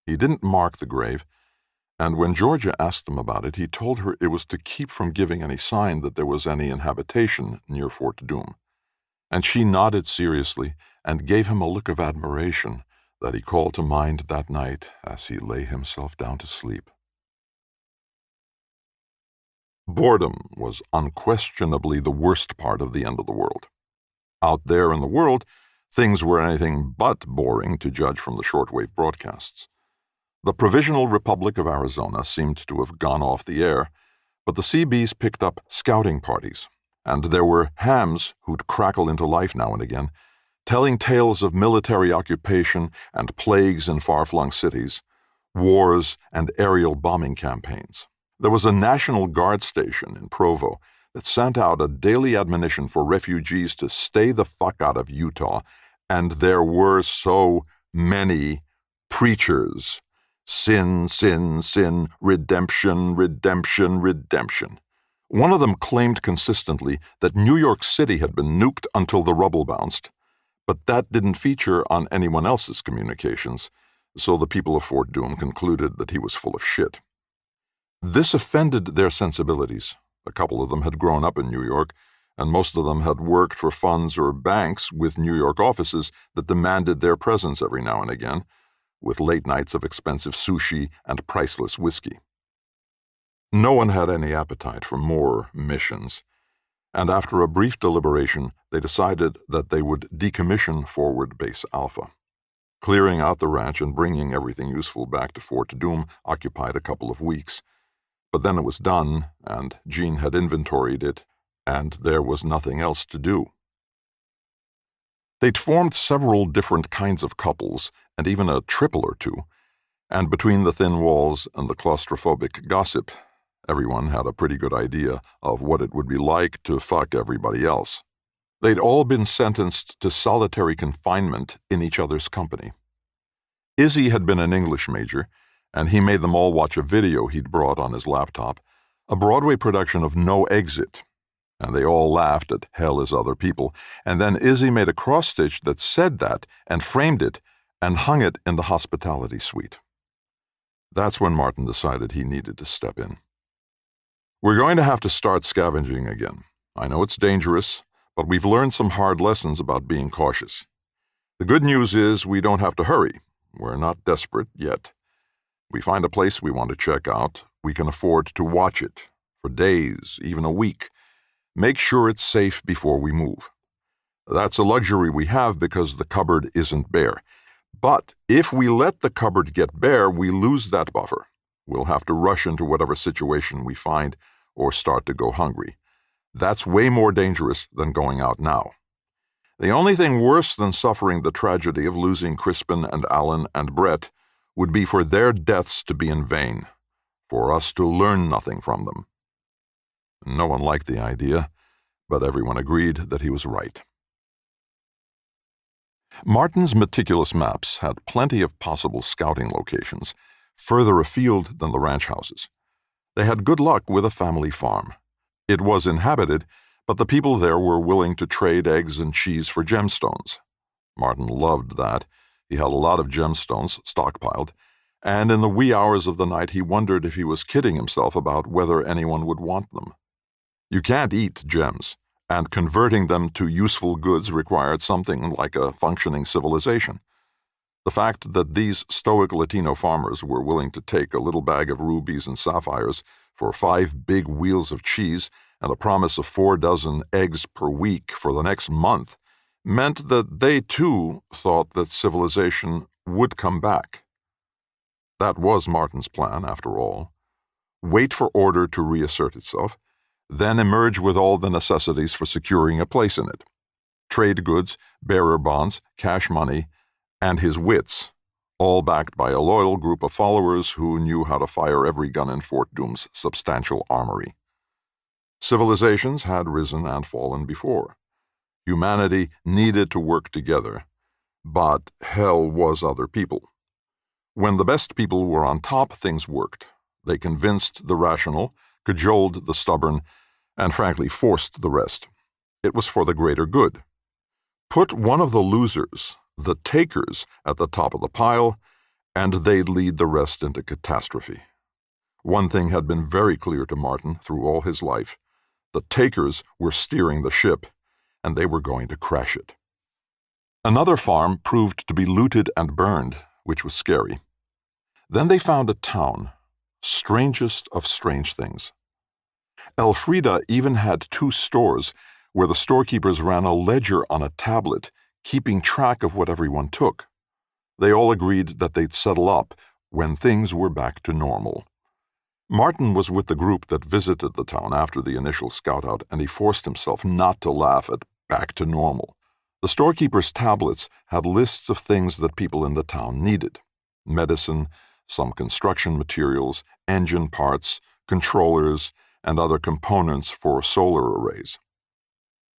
He didn't mark the grave, and when Georgia asked him about it, he told her it was to keep from giving any sign that there was any inhabitation near Fort Doom. And she nodded seriously and gave him a look of admiration that he called to mind that night as he lay himself down to sleep. Boredom was unquestionably the worst part of the end of the world. Out there in the world, things were anything but boring to judge from the shortwave broadcasts. The Provisional Republic of Arizona seemed to have gone off the air, but the CBs picked up scouting parties, and there were hams who'd crackle into life now and again, telling tales of military occupation and plagues in far-flung cities, wars and aerial bombing campaigns. There was a National Guard station in Provo that sent out a daily admonition for refugees to stay the fuck out of Utah, and there were so many preachers. Sin, sin, sin, redemption, redemption, redemption. One of them claimed consistently that New York City had been nuked until the rubble bounced, but that didn't feature on anyone else's communications, so the people of Fort Doom concluded that he was full of shit. This offended their sensibilities. A couple of them had grown up in New York, and most of them had worked for funds or banks with New York offices that demanded their presence every now and again, with late nights of expensive sushi and priceless whiskey. No one had any appetite for more missions, and after a brief deliberation, they decided that they would decommission Forward Base Alpha. Clearing out the ranch and bringing everything useful back to Fort Doom occupied a couple of weeks, but then it was done, and Jean had inventoried it, and there was nothing else to do. They'd formed several different kinds of couples, and even a triple or two, and between the thin walls and the claustrophobic gossip, everyone had a pretty good idea of what it would be like to fuck everybody else. They'd all been sentenced to solitary confinement in each other's company. Izzy had been an English major, and he made them all watch a video he'd brought on his laptop, a Broadway production of No Exit, and they all laughed at Hell is Other People, and then Izzy made a cross-stitch that said that and framed it and hung it in the hospitality suite. That's when Martin decided he needed to step in. We're going to have to start scavenging again. I know it's dangerous, but we've learned some hard lessons about being cautious. The good news is we don't have to hurry. We're not desperate yet. We find a place we want to check out, we can afford to watch it for days, even a week. Make sure it's safe before we move. That's a luxury we have because the cupboard isn't bare. But if we let the cupboard get bare, we lose that buffer. We'll have to rush into whatever situation we find or start to go hungry. That's way more dangerous than going out now. The only thing worse than suffering the tragedy of losing Crispin and Allen and Brett would be for their deaths to be in vain, for us to learn nothing from them. No one liked the idea, but everyone agreed that he was right. Martin's meticulous maps had plenty of possible scouting locations, further afield than the ranch houses. They had good luck with a family farm. It was inhabited, but the people there were willing to trade eggs and cheese for gemstones. Martin loved that. He had a lot of gemstones stockpiled, and in the wee hours of the night he wondered if he was kidding himself about whether anyone would want them. You can't eat gems, and converting them to useful goods required something like a functioning civilization. The fact that these stoic Latino farmers were willing to take a little bag of rubies and sapphires for 5 big wheels of cheese and a promise of 4 dozen eggs per week for the next month meant that they, too, thought that civilization would come back. That was Martin's plan, after all. Wait for order to reassert itself, then emerge with all the necessities for securing a place in it. Trade goods, bearer bonds, cash money, and his wits, all backed by a loyal group of followers who knew how to fire every gun in Fort Doom's substantial armory. Civilizations had risen and fallen before. Humanity needed to work together, but hell was other people. When the best people were on top, things worked. They convinced the rational, cajoled the stubborn, and frankly forced the rest. It was for the greater good. Put one of the losers, the takers, at the top of the pile, and they'd lead the rest into catastrophe. One thing had been very clear to Martin through all his life. The takers were steering the ship, and they were going to crash it. Another farm proved to be looted and burned, which was scary. Then they found a town, strangest of strange things. Elfrida even had 2 stores where the storekeepers ran a ledger on a tablet, keeping track of what everyone took. They all agreed that they'd settle up when things were back to normal. Martin was with the group that visited the town after the initial scout-out, and he forced himself not to laugh at back to normal. The storekeepers' tablets had lists of things that people in the town needed: medicine, some construction materials, engine parts, controllers, and other components for solar arrays.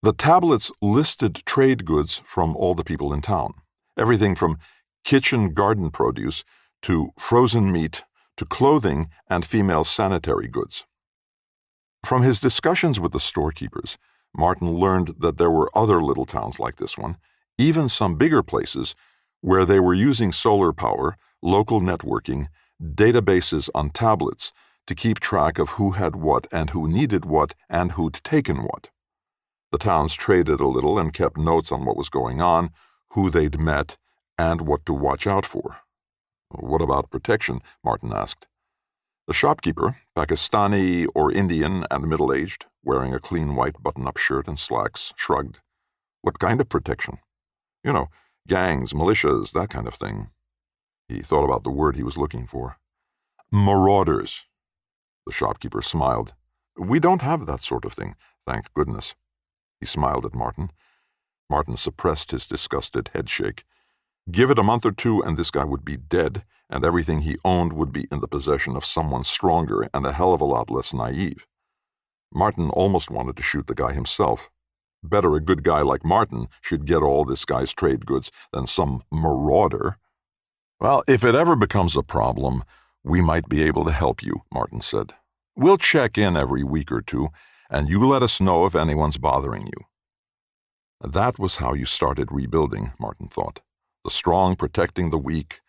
The tablets listed trade goods from all the people in town, everything from kitchen garden produce to frozen meat to clothing and female sanitary goods. From his discussions with the storekeepers, Martin learned that there were other little towns like this one, even some bigger places, where they were using solar power, local networking, databases on tablets to keep track of who had what and who needed what and who'd taken what. The towns traded a little and kept notes on what was going on, who they'd met, and what to watch out for. "What about protection?" Martin asked. The shopkeeper, Pakistani or Indian and middle-aged, wearing a clean white button-up shirt and slacks, shrugged. "What kind of protection?" "You know, gangs, militias, that kind of thing." He thought about the word he was looking for. "Marauders." The shopkeeper smiled. "We don't have that sort of thing, thank goodness." He smiled at Martin. Martin suppressed his disgusted headshake. Give it a month or 2 and this guy would be dead, and everything he owned would be in the possession of someone stronger and a hell of a lot less naive. Martin almost wanted to shoot the guy himself. Better a good guy like Martin should get all this guy's trade goods than some marauder. "Well, if it ever becomes a problem, we might be able to help you," Martin said. "We'll check in every week or 2, and you let us know if anyone's bothering you." That was how you started rebuilding, Martin thought. The strong protecting the weak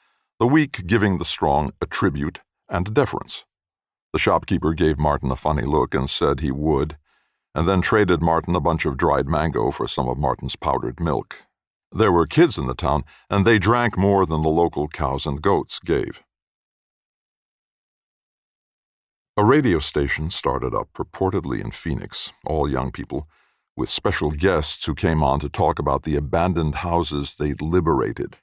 giving the strong a tribute and deference. The shopkeeper gave Martin a funny look and said he would, and then traded Martin a bunch of dried mango for some of Martin's powdered milk. There were kids in the town, and they drank more than the local cows and goats gave. A radio station started up purportedly in Phoenix, all young people, with special guests who came on to talk about the abandoned houses they'd liberated.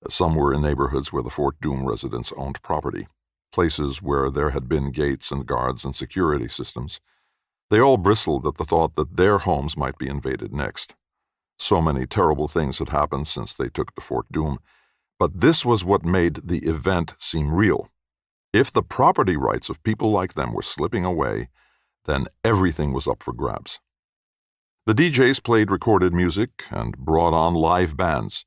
Some were in neighborhoods where the Fort Doom residents owned property, places where there had been gates and guards and security systems. They all bristled at the thought that their homes might be invaded next. So many terrible things had happened since they took to Fort Doom, but this was what made the event seem real. If the property rights of people like them were slipping away, then everything was up for grabs. The DJs played recorded music and brought on live bands,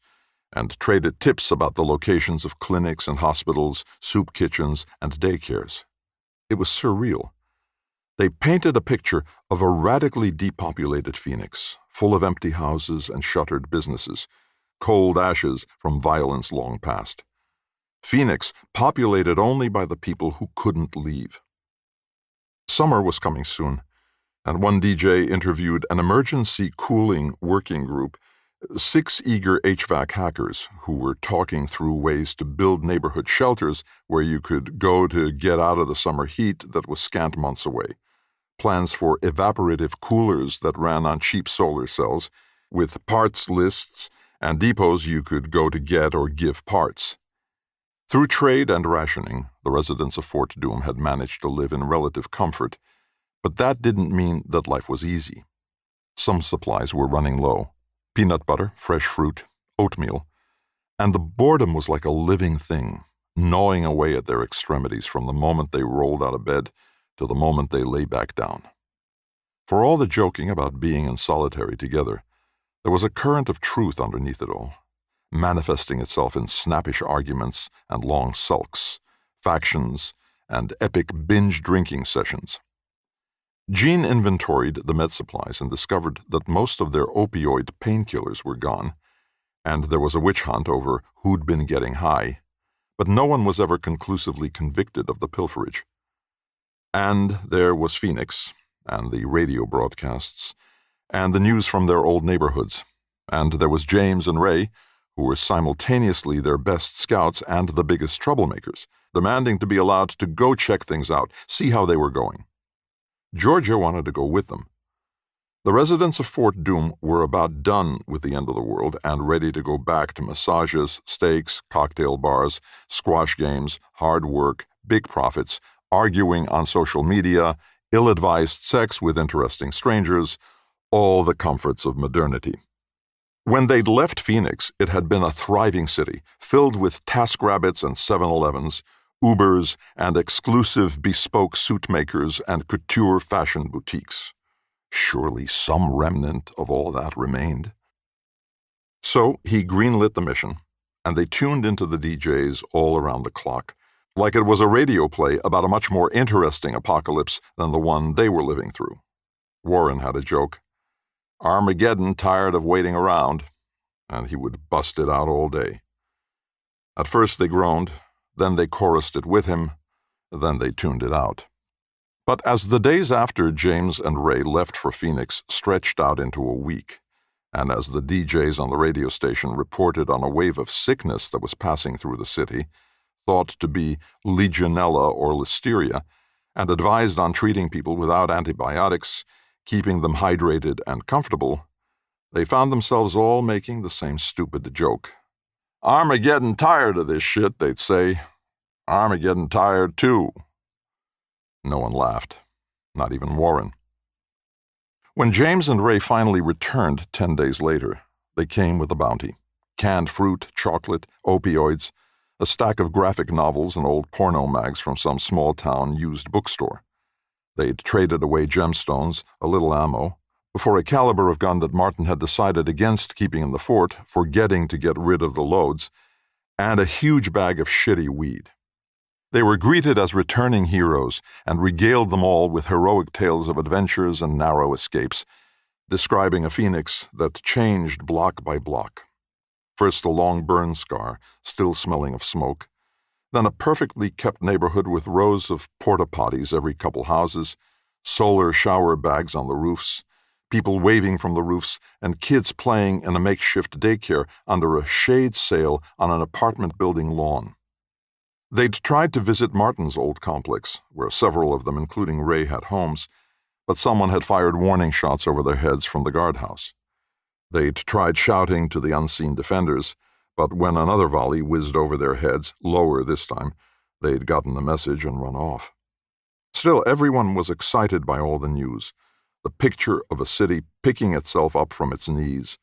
and traded tips about the locations of clinics and hospitals, soup kitchens, and daycares. It was surreal. They painted a picture of a radically depopulated Phoenix, full of empty houses and shuttered businesses, cold ashes from violence long past. Phoenix populated only by the people who couldn't leave. Summer was coming soon, and one DJ interviewed an emergency cooling working group, 6 eager HVAC hackers who were talking through ways to build neighborhood shelters where you could go to get out of the summer heat that was scant months away. Plans for evaporative coolers that ran on cheap solar cells, with parts lists and depots you could go to get or give parts. Through trade and rationing, the residents of Fort Doom had managed to live in relative comfort, but that didn't mean that life was easy. Some supplies were running low: peanut butter, fresh fruit, oatmeal, and the boredom was like a living thing, gnawing away at their extremities from the moment they rolled out of bed to the moment they lay back down. For all the joking about being in solitary together, there was a current of truth underneath it all, manifesting itself in snappish arguments and long sulks, factions, and epic binge-drinking sessions. Jean inventoried the med supplies and discovered that most of their opioid painkillers were gone, and there was a witch hunt over who'd been getting high, but no one was ever conclusively convicted of the pilferage. And there was Phoenix, and the radio broadcasts, and the news from their old neighborhoods, and there was James and Ray, who were simultaneously their best scouts and the biggest troublemakers, demanding to be allowed to go check things out, see how they were going. Georgia wanted to go with them. The residents of Fort Doom were about done with the end of the world and ready to go back to massages, steaks, cocktail bars, squash games, hard work, big profits, arguing on social media, ill-advised sex with interesting strangers, all the comforts of modernity. When they'd left Phoenix, it had been a thriving city, filled with TaskRabbits and 7-Elevens, Ubers, and exclusive bespoke suit makers and couture fashion boutiques. Surely some remnant of all that remained. So he greenlit the mission, and they tuned into the DJs all around the clock, like it was a radio play about a much more interesting apocalypse than the one they were living through. Warren had a joke: Armageddon tired of waiting around, and he would bust it out all day. At first they groaned, then they chorused it with him, then they tuned it out. But as the days after James and Ray left for Phoenix stretched out into a week, and as the DJs on the radio station reported on a wave of sickness that was passing through the city, thought to be Legionella or Listeria, and advised on treating people without antibiotics, keeping them hydrated and comfortable, they found themselves all making the same stupid joke. Armageddon tired of this shit, they'd say. Armageddon tired too. No one laughed, not even Warren. When James and Ray finally returned 10 days later, they came with a bounty: canned fruit, chocolate, opioids, a stack of graphic novels and old porno mags from some small-town used bookstore. They'd traded away gemstones, a little ammo, for a caliber of gun that Martin had decided against keeping in the fort, forgetting to get rid of the loads, and a huge bag of shitty weed. They were greeted as returning heroes and regaled them all with heroic tales of adventures and narrow escapes, describing a Phoenix that changed block by block. First a long burn scar, still smelling of smoke, then a perfectly kept neighborhood with rows of porta-potties every couple houses, solar shower bags on the roofs, people waving from the roofs, and kids playing in a makeshift daycare under a shade sail on an apartment building lawn. They'd tried to visit Martin's old complex, where several of them, including Ray, had homes, but someone had fired warning shots over their heads from the guardhouse. They'd tried shouting to the unseen defenders, but when another volley whizzed over their heads, lower this time, they'd gotten the message and run off. Still, everyone was excited by all the news: the picture of a city picking itself up from its knees,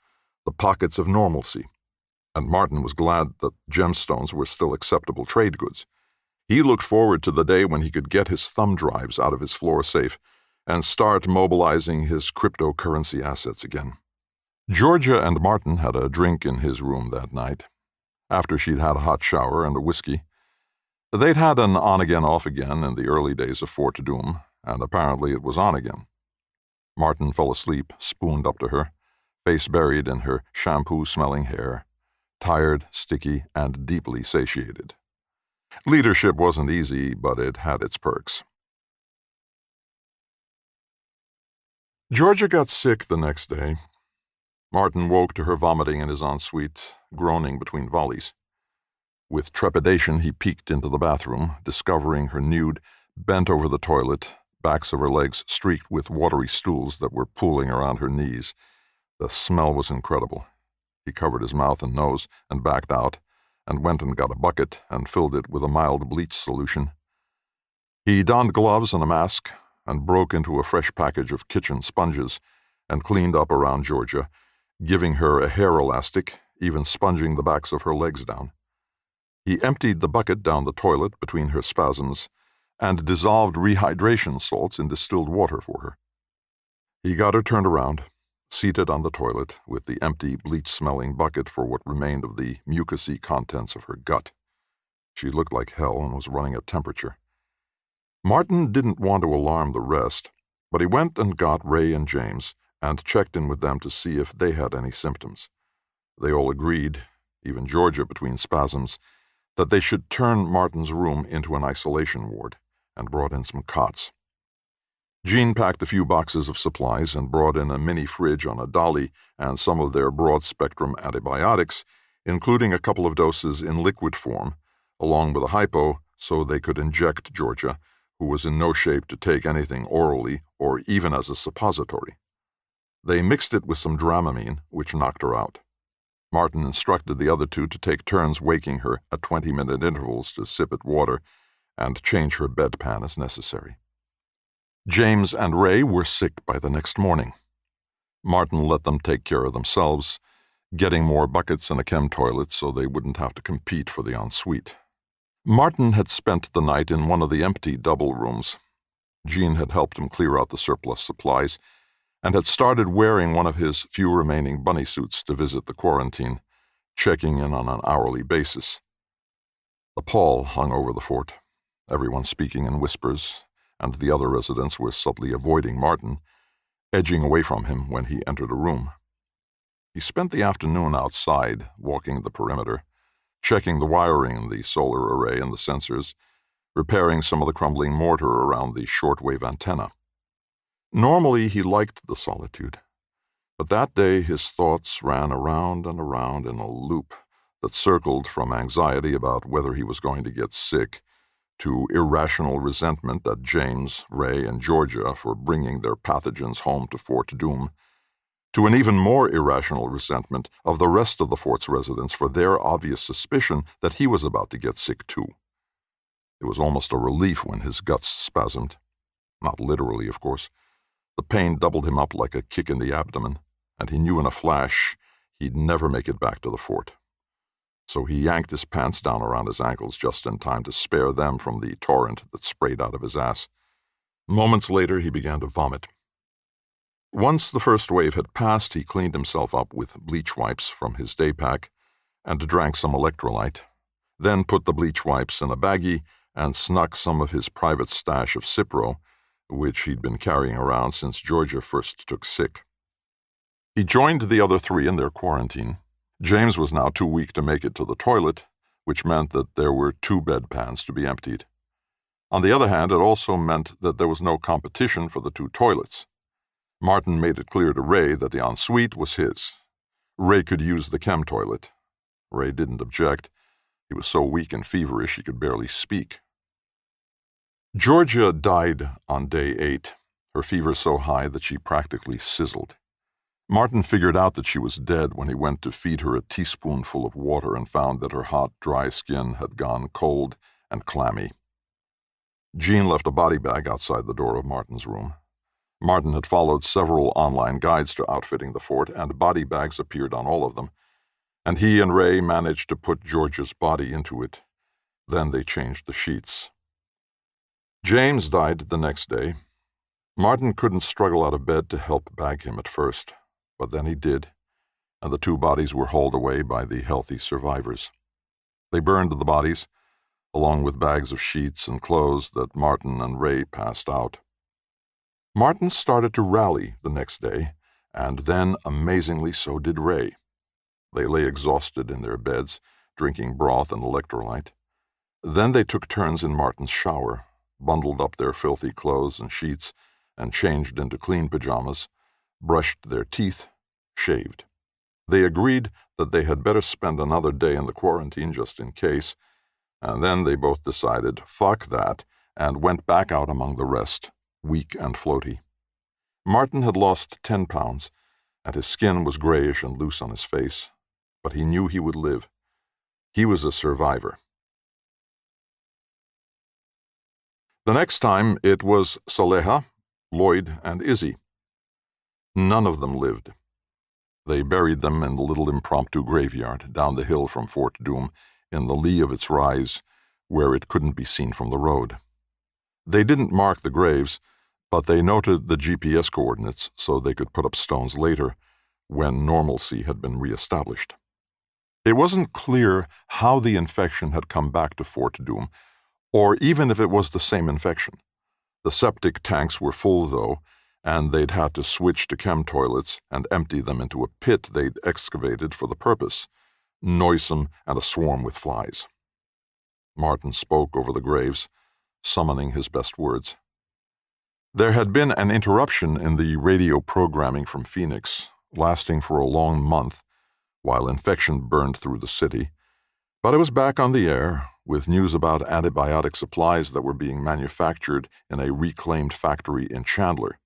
the pockets of normalcy. And Martin was glad that gemstones were still acceptable trade goods. He looked forward to the day when he could get his thumb drives out of his floor safe and start mobilizing his cryptocurrency assets again. Georgia and Martin had a drink in his room that night, after she'd had a hot shower and a whiskey. They'd had an on-again, off-again in the early days of Fort Doom, and apparently it was on again. Martin fell asleep, spooned up to her, face buried in her shampoo-smelling hair, tired, sticky, and deeply satiated. Leadership wasn't easy, but it had its perks. Georgia got sick the next day. Martin woke to her vomiting in his ensuite, groaning between volleys. With trepidation, he peeked into the bathroom, discovering her nude, bent over the toilet, backs of her legs streaked with watery stools that were pooling around her knees. The smell was incredible. He covered his mouth and nose and backed out, and went and got a bucket and filled it with a mild bleach solution. He donned gloves and a mask and broke into a fresh package of kitchen sponges and cleaned up around Georgia, giving her a hair elastic, even sponging the backs of her legs down. He emptied the bucket down the toilet between her spasms and dissolved rehydration salts in distilled water for her. He got her turned around, seated on the toilet with the empty, bleach-smelling bucket for what remained of the mucousy contents of her gut. She looked like hell and was running a temperature. Martin didn't want to alarm the rest, but he went and got Ray and James and checked in with them to see if they had any symptoms. They all agreed, even Georgia between spasms, that they should turn Martin's room into an isolation ward, and brought in some cots. Jean packed a few boxes of supplies and brought in a mini fridge on a dolly and some of their broad-spectrum antibiotics, including a couple of doses in liquid form, along with a hypo so they could inject Georgia, who was in no shape to take anything orally or even as a suppository. They mixed it with some Dramamine, which knocked her out. Martin instructed the other two to take turns waking her at 20-minute intervals to sip at water and change her bedpan as necessary. James and Ray were sick by the next morning. Martin let them take care of themselves, getting more buckets and a chem toilet so they wouldn't have to compete for the ensuite. Martin had spent the night in one of the empty double rooms. Jean had helped him clear out the surplus supplies and had started wearing one of his few remaining bunny suits to visit the quarantine, checking in on an hourly basis. A pall hung over the fort, everyone speaking in whispers, and the other residents were subtly avoiding Martin, edging away from him when he entered a room. He spent the afternoon outside, walking the perimeter, checking the wiring, the solar array, and the sensors, repairing some of the crumbling mortar around the shortwave antenna. Normally he liked the solitude, but that day his thoughts ran around and around in a loop that circled from anxiety about whether he was going to get sick to irrational resentment at James, Ray, and Georgia for bringing their pathogens home to Fort Doom, to an even more irrational resentment of the rest of the fort's residents for their obvious suspicion that he was about to get sick too. It was almost a relief when his guts spasmed. Not literally, of course. The pain doubled him up like a kick in the abdomen, and he knew in a flash he'd never make it back to the fort. So he yanked his pants down around his ankles just in time to spare them from the torrent that sprayed out of his ass. Moments later, he began to vomit. Once the first wave had passed, he cleaned himself up with bleach wipes from his day pack and drank some electrolyte, then put the bleach wipes in a baggie and snuck some of his private stash of Cipro, which he'd been carrying around since Georgia first took sick. He joined the other three in their quarantine. James was now too weak to make it to the toilet, which meant that there were 2 bedpans to be emptied. On the other hand, it also meant that there was no competition for the 2 toilets. Martin made it clear to Ray that the ensuite was his. Ray could use the chem toilet. Ray didn't object. He was so weak and feverish he could barely speak. Georgia died on day 8, her fever so high that she practically sizzled. Martin figured out that she was dead when he went to feed her a teaspoonful of water and found that her hot, dry skin had gone cold and clammy. Jean left a body bag outside the door of Martin's room. Martin had followed several online guides to outfitting the fort, and body bags appeared on all of them, and he and Ray managed to put George's body into it. Then they changed the sheets. James died the next day. Martin couldn't struggle out of bed to help bag him at first, but then he did, and the 2 bodies were hauled away by the healthy survivors. They burned the bodies, along with bags of sheets and clothes that Martin and Ray passed out. Martin started to rally the next day, and then, amazingly, so did Ray. They lay exhausted in their beds, drinking broth and electrolyte. Then they took turns in Martin's shower, bundled up their filthy clothes and sheets, and changed into clean pajamas, brushed their teeth, shaved. They agreed that they had better spend another day in the quarantine just in case, and then they both decided, fuck that, and went back out among the rest, weak and floaty. Martin had lost 10 pounds, and his skin was grayish and loose on his face, but he knew he would live. He was a survivor. The next time it was Saleha, Lloyd, and Izzy. None of them lived. They buried them in the little impromptu graveyard down the hill from Fort Doom, in the lee of its rise, where it couldn't be seen from the road. They didn't mark the graves, but they noted the GPS coordinates so they could put up stones later, when normalcy had been reestablished. It wasn't clear how the infection had come back to Fort Doom, or even if it was the same infection. The septic tanks were full, though, and they'd had to switch to chem toilets and empty them into a pit they'd excavated for the purpose, noisome and a swarm with flies. Martin spoke over the graves, summoning his best words. There had been an interruption in the radio programming from Phoenix, lasting for a long month, while infection burned through the city, but it was back on the air, with news about antibiotic supplies that were being manufactured in a reclaimed factory in Chandler.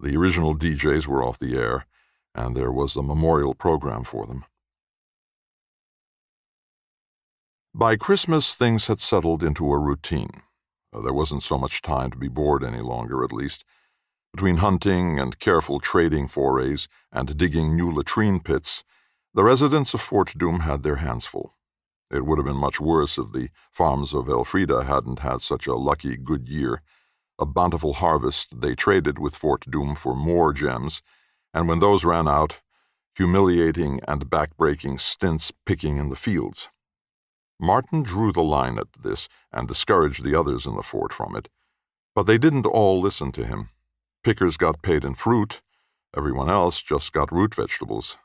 The original DJs were off the air, and there was a memorial program for them. By Christmas, things had settled into a routine. There wasn't so much time to be bored any longer, at least. Between hunting and careful trading forays and digging new latrine pits, the residents of Fort Doom had their hands full. It would have been much worse if the farms of Elfrida hadn't had such a lucky good year. A bountiful harvest, they traded with Fort Doom for more gems, and when those ran out, humiliating and backbreaking stints picking in the fields. Martin drew the line at this and discouraged the others in the fort from it, but they didn't all listen to him. Pickers got paid in fruit, everyone else just got root vegetables,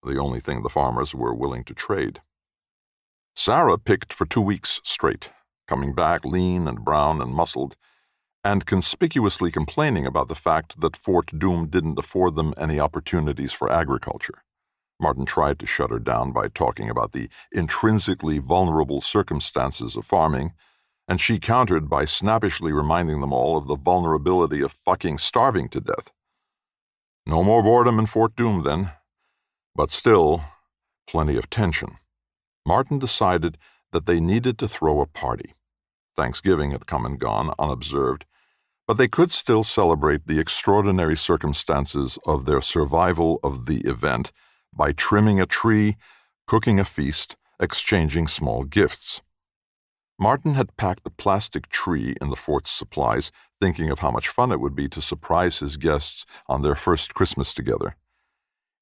the only thing the farmers were willing to trade. Sarah picked for 2 weeks straight, coming back lean and brown and muscled, and conspicuously complaining about the fact that Fort Doom didn't afford them any opportunities for agriculture. Martin tried to shut her down by talking about the intrinsically vulnerable circumstances of farming, and she countered by snappishly reminding them all of the vulnerability of fucking starving to death. No more boredom in Fort Doom, then, but still, plenty of tension. Martin decided that they needed to throw a party. Thanksgiving had come and gone unobserved, but they could still celebrate the extraordinary circumstances of their survival of the event by trimming a tree, cooking a feast, exchanging small gifts. Martin had packed a plastic tree in the fort's supplies, thinking of how much fun it would be to surprise his guests on their first Christmas together.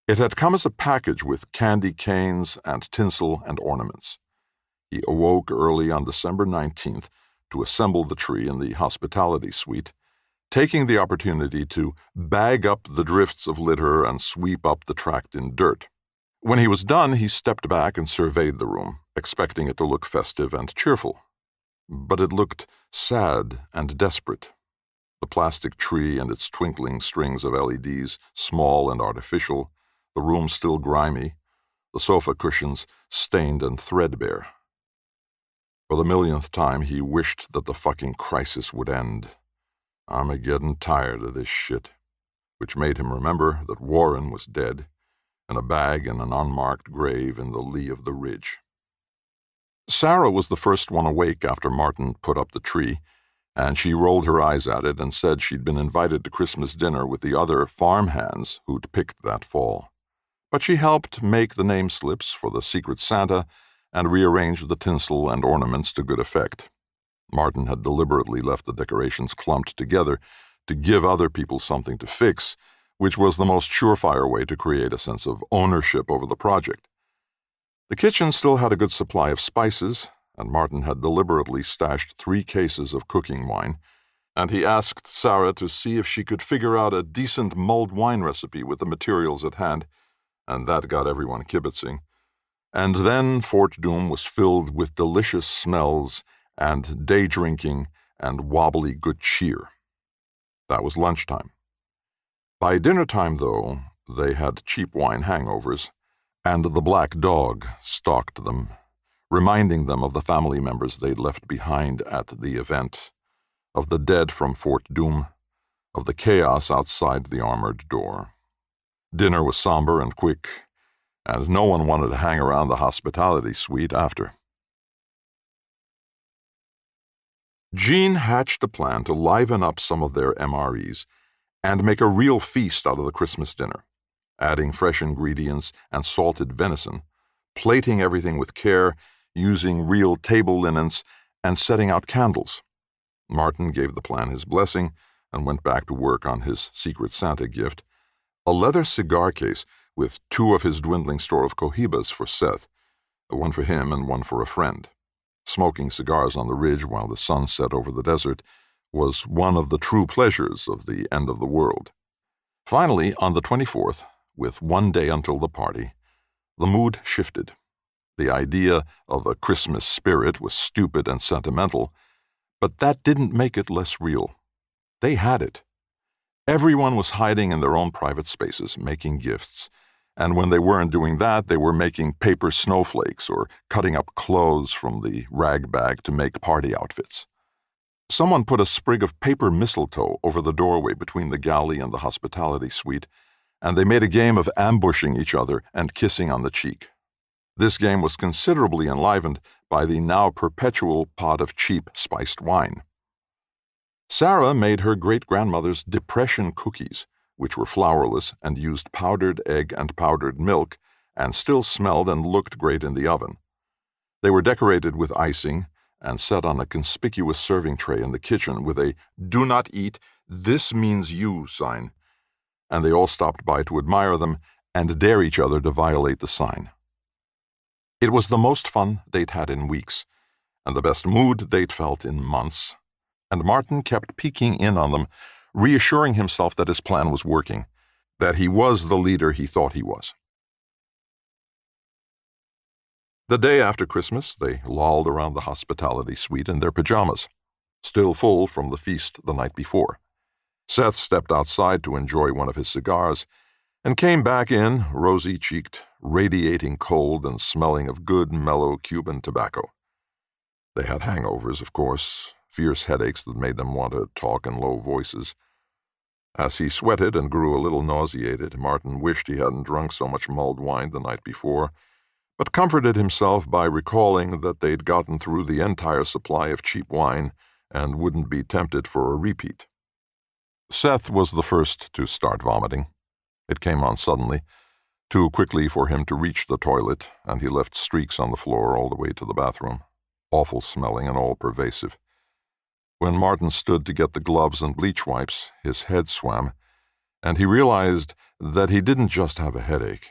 It had come as a package with candy canes and tinsel and ornaments. He awoke early on December 19th to assemble the tree in the hospitality suite, taking the opportunity to bag up the drifts of litter and sweep up the tracked in dirt. When he was done, he stepped back and surveyed the room, expecting it to look festive and cheerful. But it looked sad and desperate. The plastic tree and its twinkling strings of LEDs, small and artificial, the room still grimy, the sofa cushions stained and threadbare. For the millionth time, he wished that the fucking crisis would end. I'm a-getting tired of this shit, which made him remember that Warren was dead, in a bag in an unmarked grave in the lee of the ridge. Sarah was the first one awake after Martin put up the tree, and she rolled her eyes at it and said she'd been invited to Christmas dinner with the other farm hands who'd picked that fall. But she helped make the name slips for the Secret Santa and rearrange the tinsel and ornaments to good effect. Martin had deliberately left the decorations clumped together to give other people something to fix, which was the most surefire way to create a sense of ownership over the project. The kitchen still had a good supply of spices, and Martin had deliberately stashed 3 cases of cooking wine, and he asked Sarah to see if she could figure out a decent mulled wine recipe with the materials at hand, and that got everyone kibitzing. And then Fort Doom was filled with delicious smells and day drinking and wobbly good cheer. That was lunchtime. By dinner time, though, they had cheap wine hangovers, and the black dog stalked them, reminding them of the family members they'd left behind at the event, of the dead from Fort Doom, of the chaos outside the armored door. Dinner was somber and quick, and no one wanted to hang around the hospitality suite after. Jean hatched a plan to liven up some of their MREs and make a real feast out of the Christmas dinner, adding fresh ingredients and salted venison, plating everything with care, using real table linens, and setting out candles. Martin gave the plan his blessing and went back to work on his Secret Santa gift, a leather cigar case with 2 of his dwindling store of cohibas for Seth, one for him and one for a friend. Smoking cigars on the ridge while the sun set over the desert was one of the true pleasures of the end of the world. Finally, on the 24th, with one day until the party, the mood shifted. The idea of a Christmas spirit was stupid and sentimental, but that didn't make it less real. They had it. Everyone was hiding in their own private spaces, making gifts, and when they weren't doing that, they were making paper snowflakes or cutting up clothes from the rag bag to make party outfits. Someone put a sprig of paper mistletoe over the doorway between the galley and the hospitality suite, and they made a game of ambushing each other and kissing on the cheek. This game was considerably enlivened by the now perpetual pot of cheap spiced wine. Sarah made her great-grandmother's depression cookies, which were flourless and used powdered egg and powdered milk, and still smelled and looked great in the oven. They were decorated with icing and set on a conspicuous serving tray in the kitchen with a "Do not eat, this means you" sign, and they all stopped by to admire them and dare each other to violate the sign. It was the most fun they'd had in weeks, and the best mood they'd felt in months, and Martin kept peeking in on them, reassuring himself that his plan was working, that he was the leader he thought he was. The day after Christmas, they lolled around the hospitality suite in their pajamas, still full from the feast the night before. Seth stepped outside to enjoy one of his cigars, and came back in, rosy-cheeked, radiating cold and smelling of good, mellow Cuban tobacco. They had hangovers, of course, fierce headaches that made them want to talk in low voices. As he sweated and grew a little nauseated, Martin wished he hadn't drunk so much mulled wine the night before, but comforted himself by recalling that they'd gotten through the entire supply of cheap wine and wouldn't be tempted for a repeat. Seth was the first to start vomiting. It came on suddenly, too quickly for him to reach the toilet, and he left streaks on the floor all the way to the bathroom, awful smelling and all-pervasive. When Martin stood to get the gloves and bleach wipes, his head swam, and he realized that he didn't just have a headache.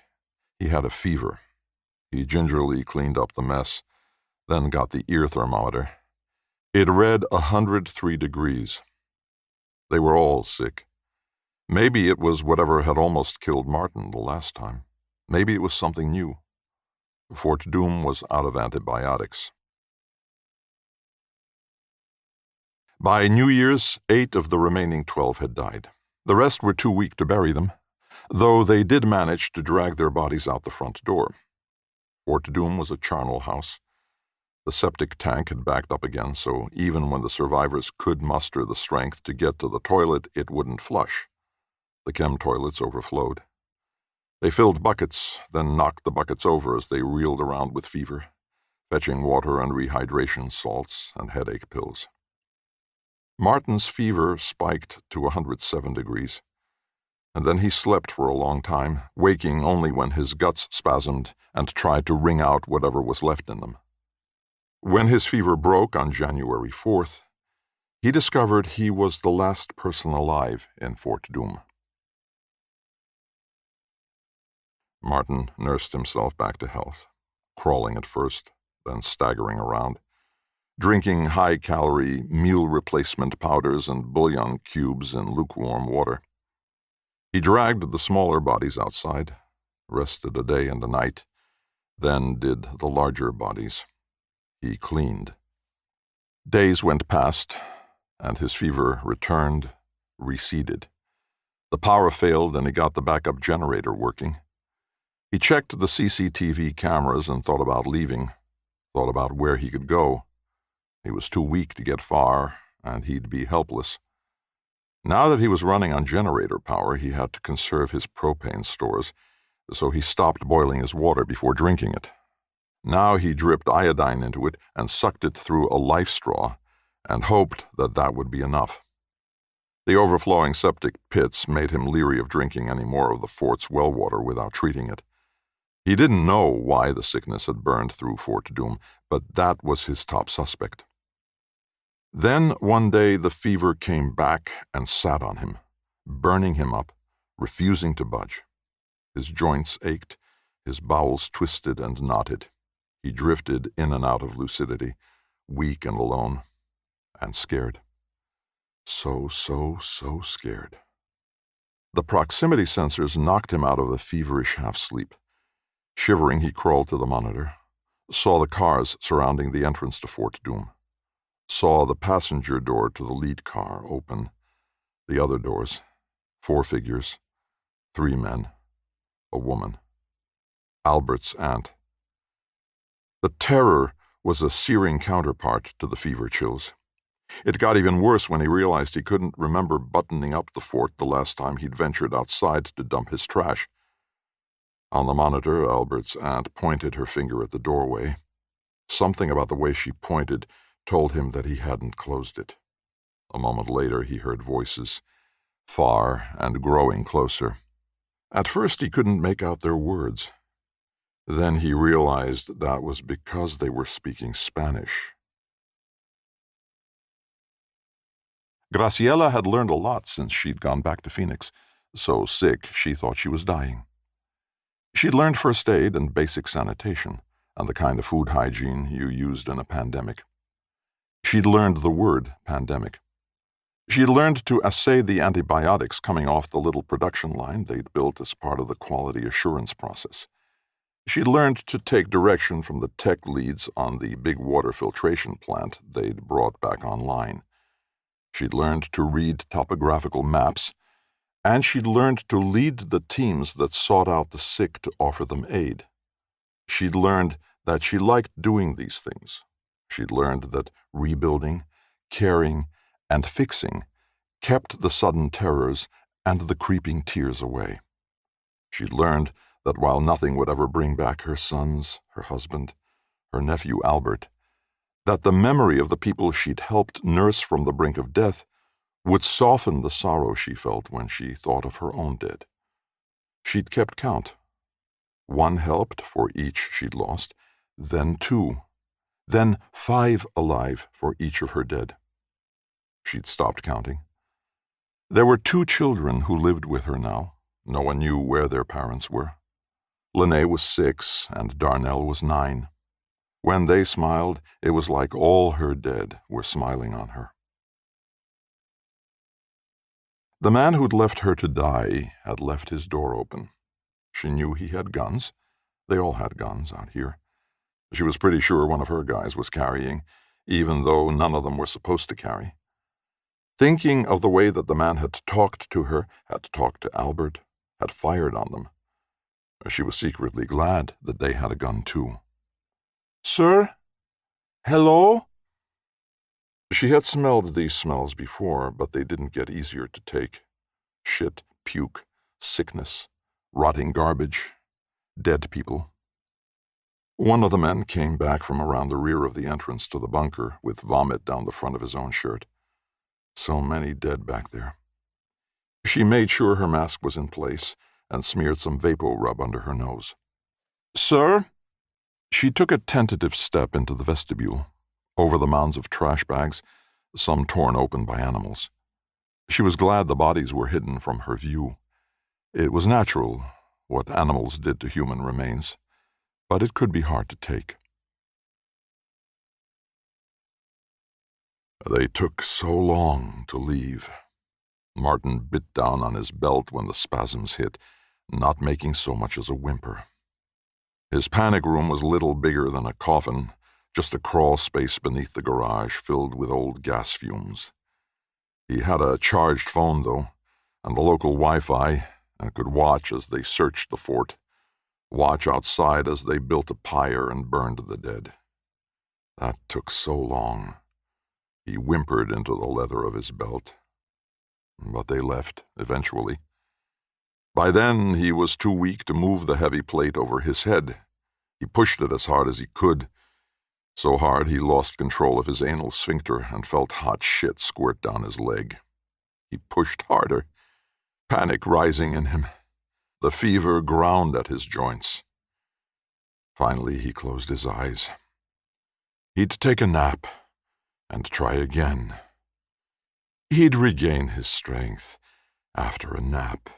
He had a fever. He gingerly cleaned up the mess, then got the ear thermometer. It read 103 degrees. They were all sick. Maybe it was whatever had almost killed Martin the last time. Maybe it was something new. Fort Doom was out of antibiotics. By New Year's, 8 of the remaining 12 had died. The rest were too weak to bury them, though they did manage to drag their bodies out the front door. Fort Doom was a charnel house. The septic tank had backed up again, so even when the survivors could muster the strength to get to the toilet, it wouldn't flush. The chem toilets overflowed. They filled buckets, then knocked the buckets over as they reeled around with fever, fetching water and rehydration salts and headache pills. Martin's fever spiked to 107 degrees, and then he slept for a long time, waking only when his guts spasmed and tried to wring out whatever was left in them. When his fever broke on January 4th, he discovered he was the last person alive in Fort Doom. Martin nursed himself back to health, crawling at first, then staggering around, drinking high-calorie meal replacement powders and bouillon cubes in lukewarm water. He dragged the smaller bodies outside, rested a day and a night, then did the larger bodies. He cleaned. Days went past, and his fever returned, receded. The power failed and he got the backup generator working. He checked the CCTV cameras and thought about leaving, thought about where he could go. He was too weak to get far, and he'd be helpless. Now that he was running on generator power, he had to conserve his propane stores, so he stopped boiling his water before drinking it. Now he dripped iodine into it and sucked it through a life straw, and hoped that that would be enough. The overflowing septic pits made him leery of drinking any more of the fort's well water without treating it. He didn't know why the sickness had burned through Fort Doom, but that was his top suspect. Then, one day, the fever came back and sat on him, burning him up, refusing to budge. His joints ached, his bowels twisted and knotted. He drifted in and out of lucidity, weak and alone, and scared. So scared. The proximity sensors knocked him out of a feverish half-sleep. Shivering, he crawled to the monitor, saw the cars surrounding the entrance to Fort Doom, saw the passenger door to the lead car open, the other doors, 4 figures, 3 men, a woman, Albert's aunt. The terror was a searing counterpart to the fever chills. It got even worse when he realized he couldn't remember buttoning up the fort the last time he'd ventured outside to dump his trash. On the monitor, Albert's aunt pointed her finger at the doorway. Something about the way she pointed told him that he hadn't closed it. A moment later, he heard voices, far and growing closer. At first, he couldn't make out their words. Then he realized that was because they were speaking Spanish. Graciela had learned a lot since she'd gone back to Phoenix. So sick, she thought she was dying. She'd learned first aid and basic sanitation, and the kind of food hygiene you used in a pandemic. She'd learned the word pandemic. She'd learned to assay the antibiotics coming off the little production line they'd built as part of the quality assurance process. She'd learned to take direction from the tech leads on the big water filtration plant they'd brought back online. She'd learned to read topographical maps, and she'd learned to lead the teams that sought out the sick to offer them aid. She'd learned that she liked doing these things. She'd learned that rebuilding, caring, and fixing kept the sudden terrors and the creeping tears away. She'd learned that while nothing would ever bring back her sons, her husband, her nephew Albert, that the memory of the people she'd helped nurse from the brink of death would soften the sorrow she felt when she thought of her own dead. She'd kept count. 1 helped for each she'd lost, then 2, then 5 alive for each of her dead. She'd stopped counting. There were 2 children who lived with her now. No one knew where their parents were. Lene was 6 and Darnell was 9. When they smiled, it was like all her dead were smiling on her. The man who'd left her to die had left his door open. She knew he had guns. They all had guns out here. She was pretty sure one of her guys was carrying, even though none of them were supposed to carry. Thinking of the way that the man had talked to her, had talked to Albert, had fired on them, she was secretly glad that they had a gun too. "Sir? Hello?" She had smelled these smells before, but they didn't get easier to take. Shit, puke, sickness, rotting garbage, dead people. One of the men came back from around the rear of the entrance to the bunker with vomit down the front of his own shirt. So many dead back there. She made sure her mask was in place and smeared some Vapo Rub under her nose. "Sir?" She took a tentative step into the vestibule, over the mounds of trash bags, some torn open by animals. She was glad the bodies were hidden from her view. It was natural, what animals did to human remains, but it could be hard to take. They took so long to leave. Martin bit down on his belt when the spasms hit, not making so much as a whimper. His panic room was little bigger than a coffin, just a crawl space beneath the garage filled with old gas fumes. He had a charged phone, though, and the local Wi-Fi, and could watch as they searched the fort, watch outside as they built a pyre and burned the dead. That took so long. He whimpered into the leather of his belt. But they left, eventually. By then, he was too weak to move the heavy plate over his head. He pushed it as hard as he could, so hard he lost control of his anal sphincter and felt hot shit squirt down his leg. He pushed harder, panic rising in him. The fever ground at his joints. Finally, he closed his eyes. He'd take a nap and try again. He'd regain his strength after a nap.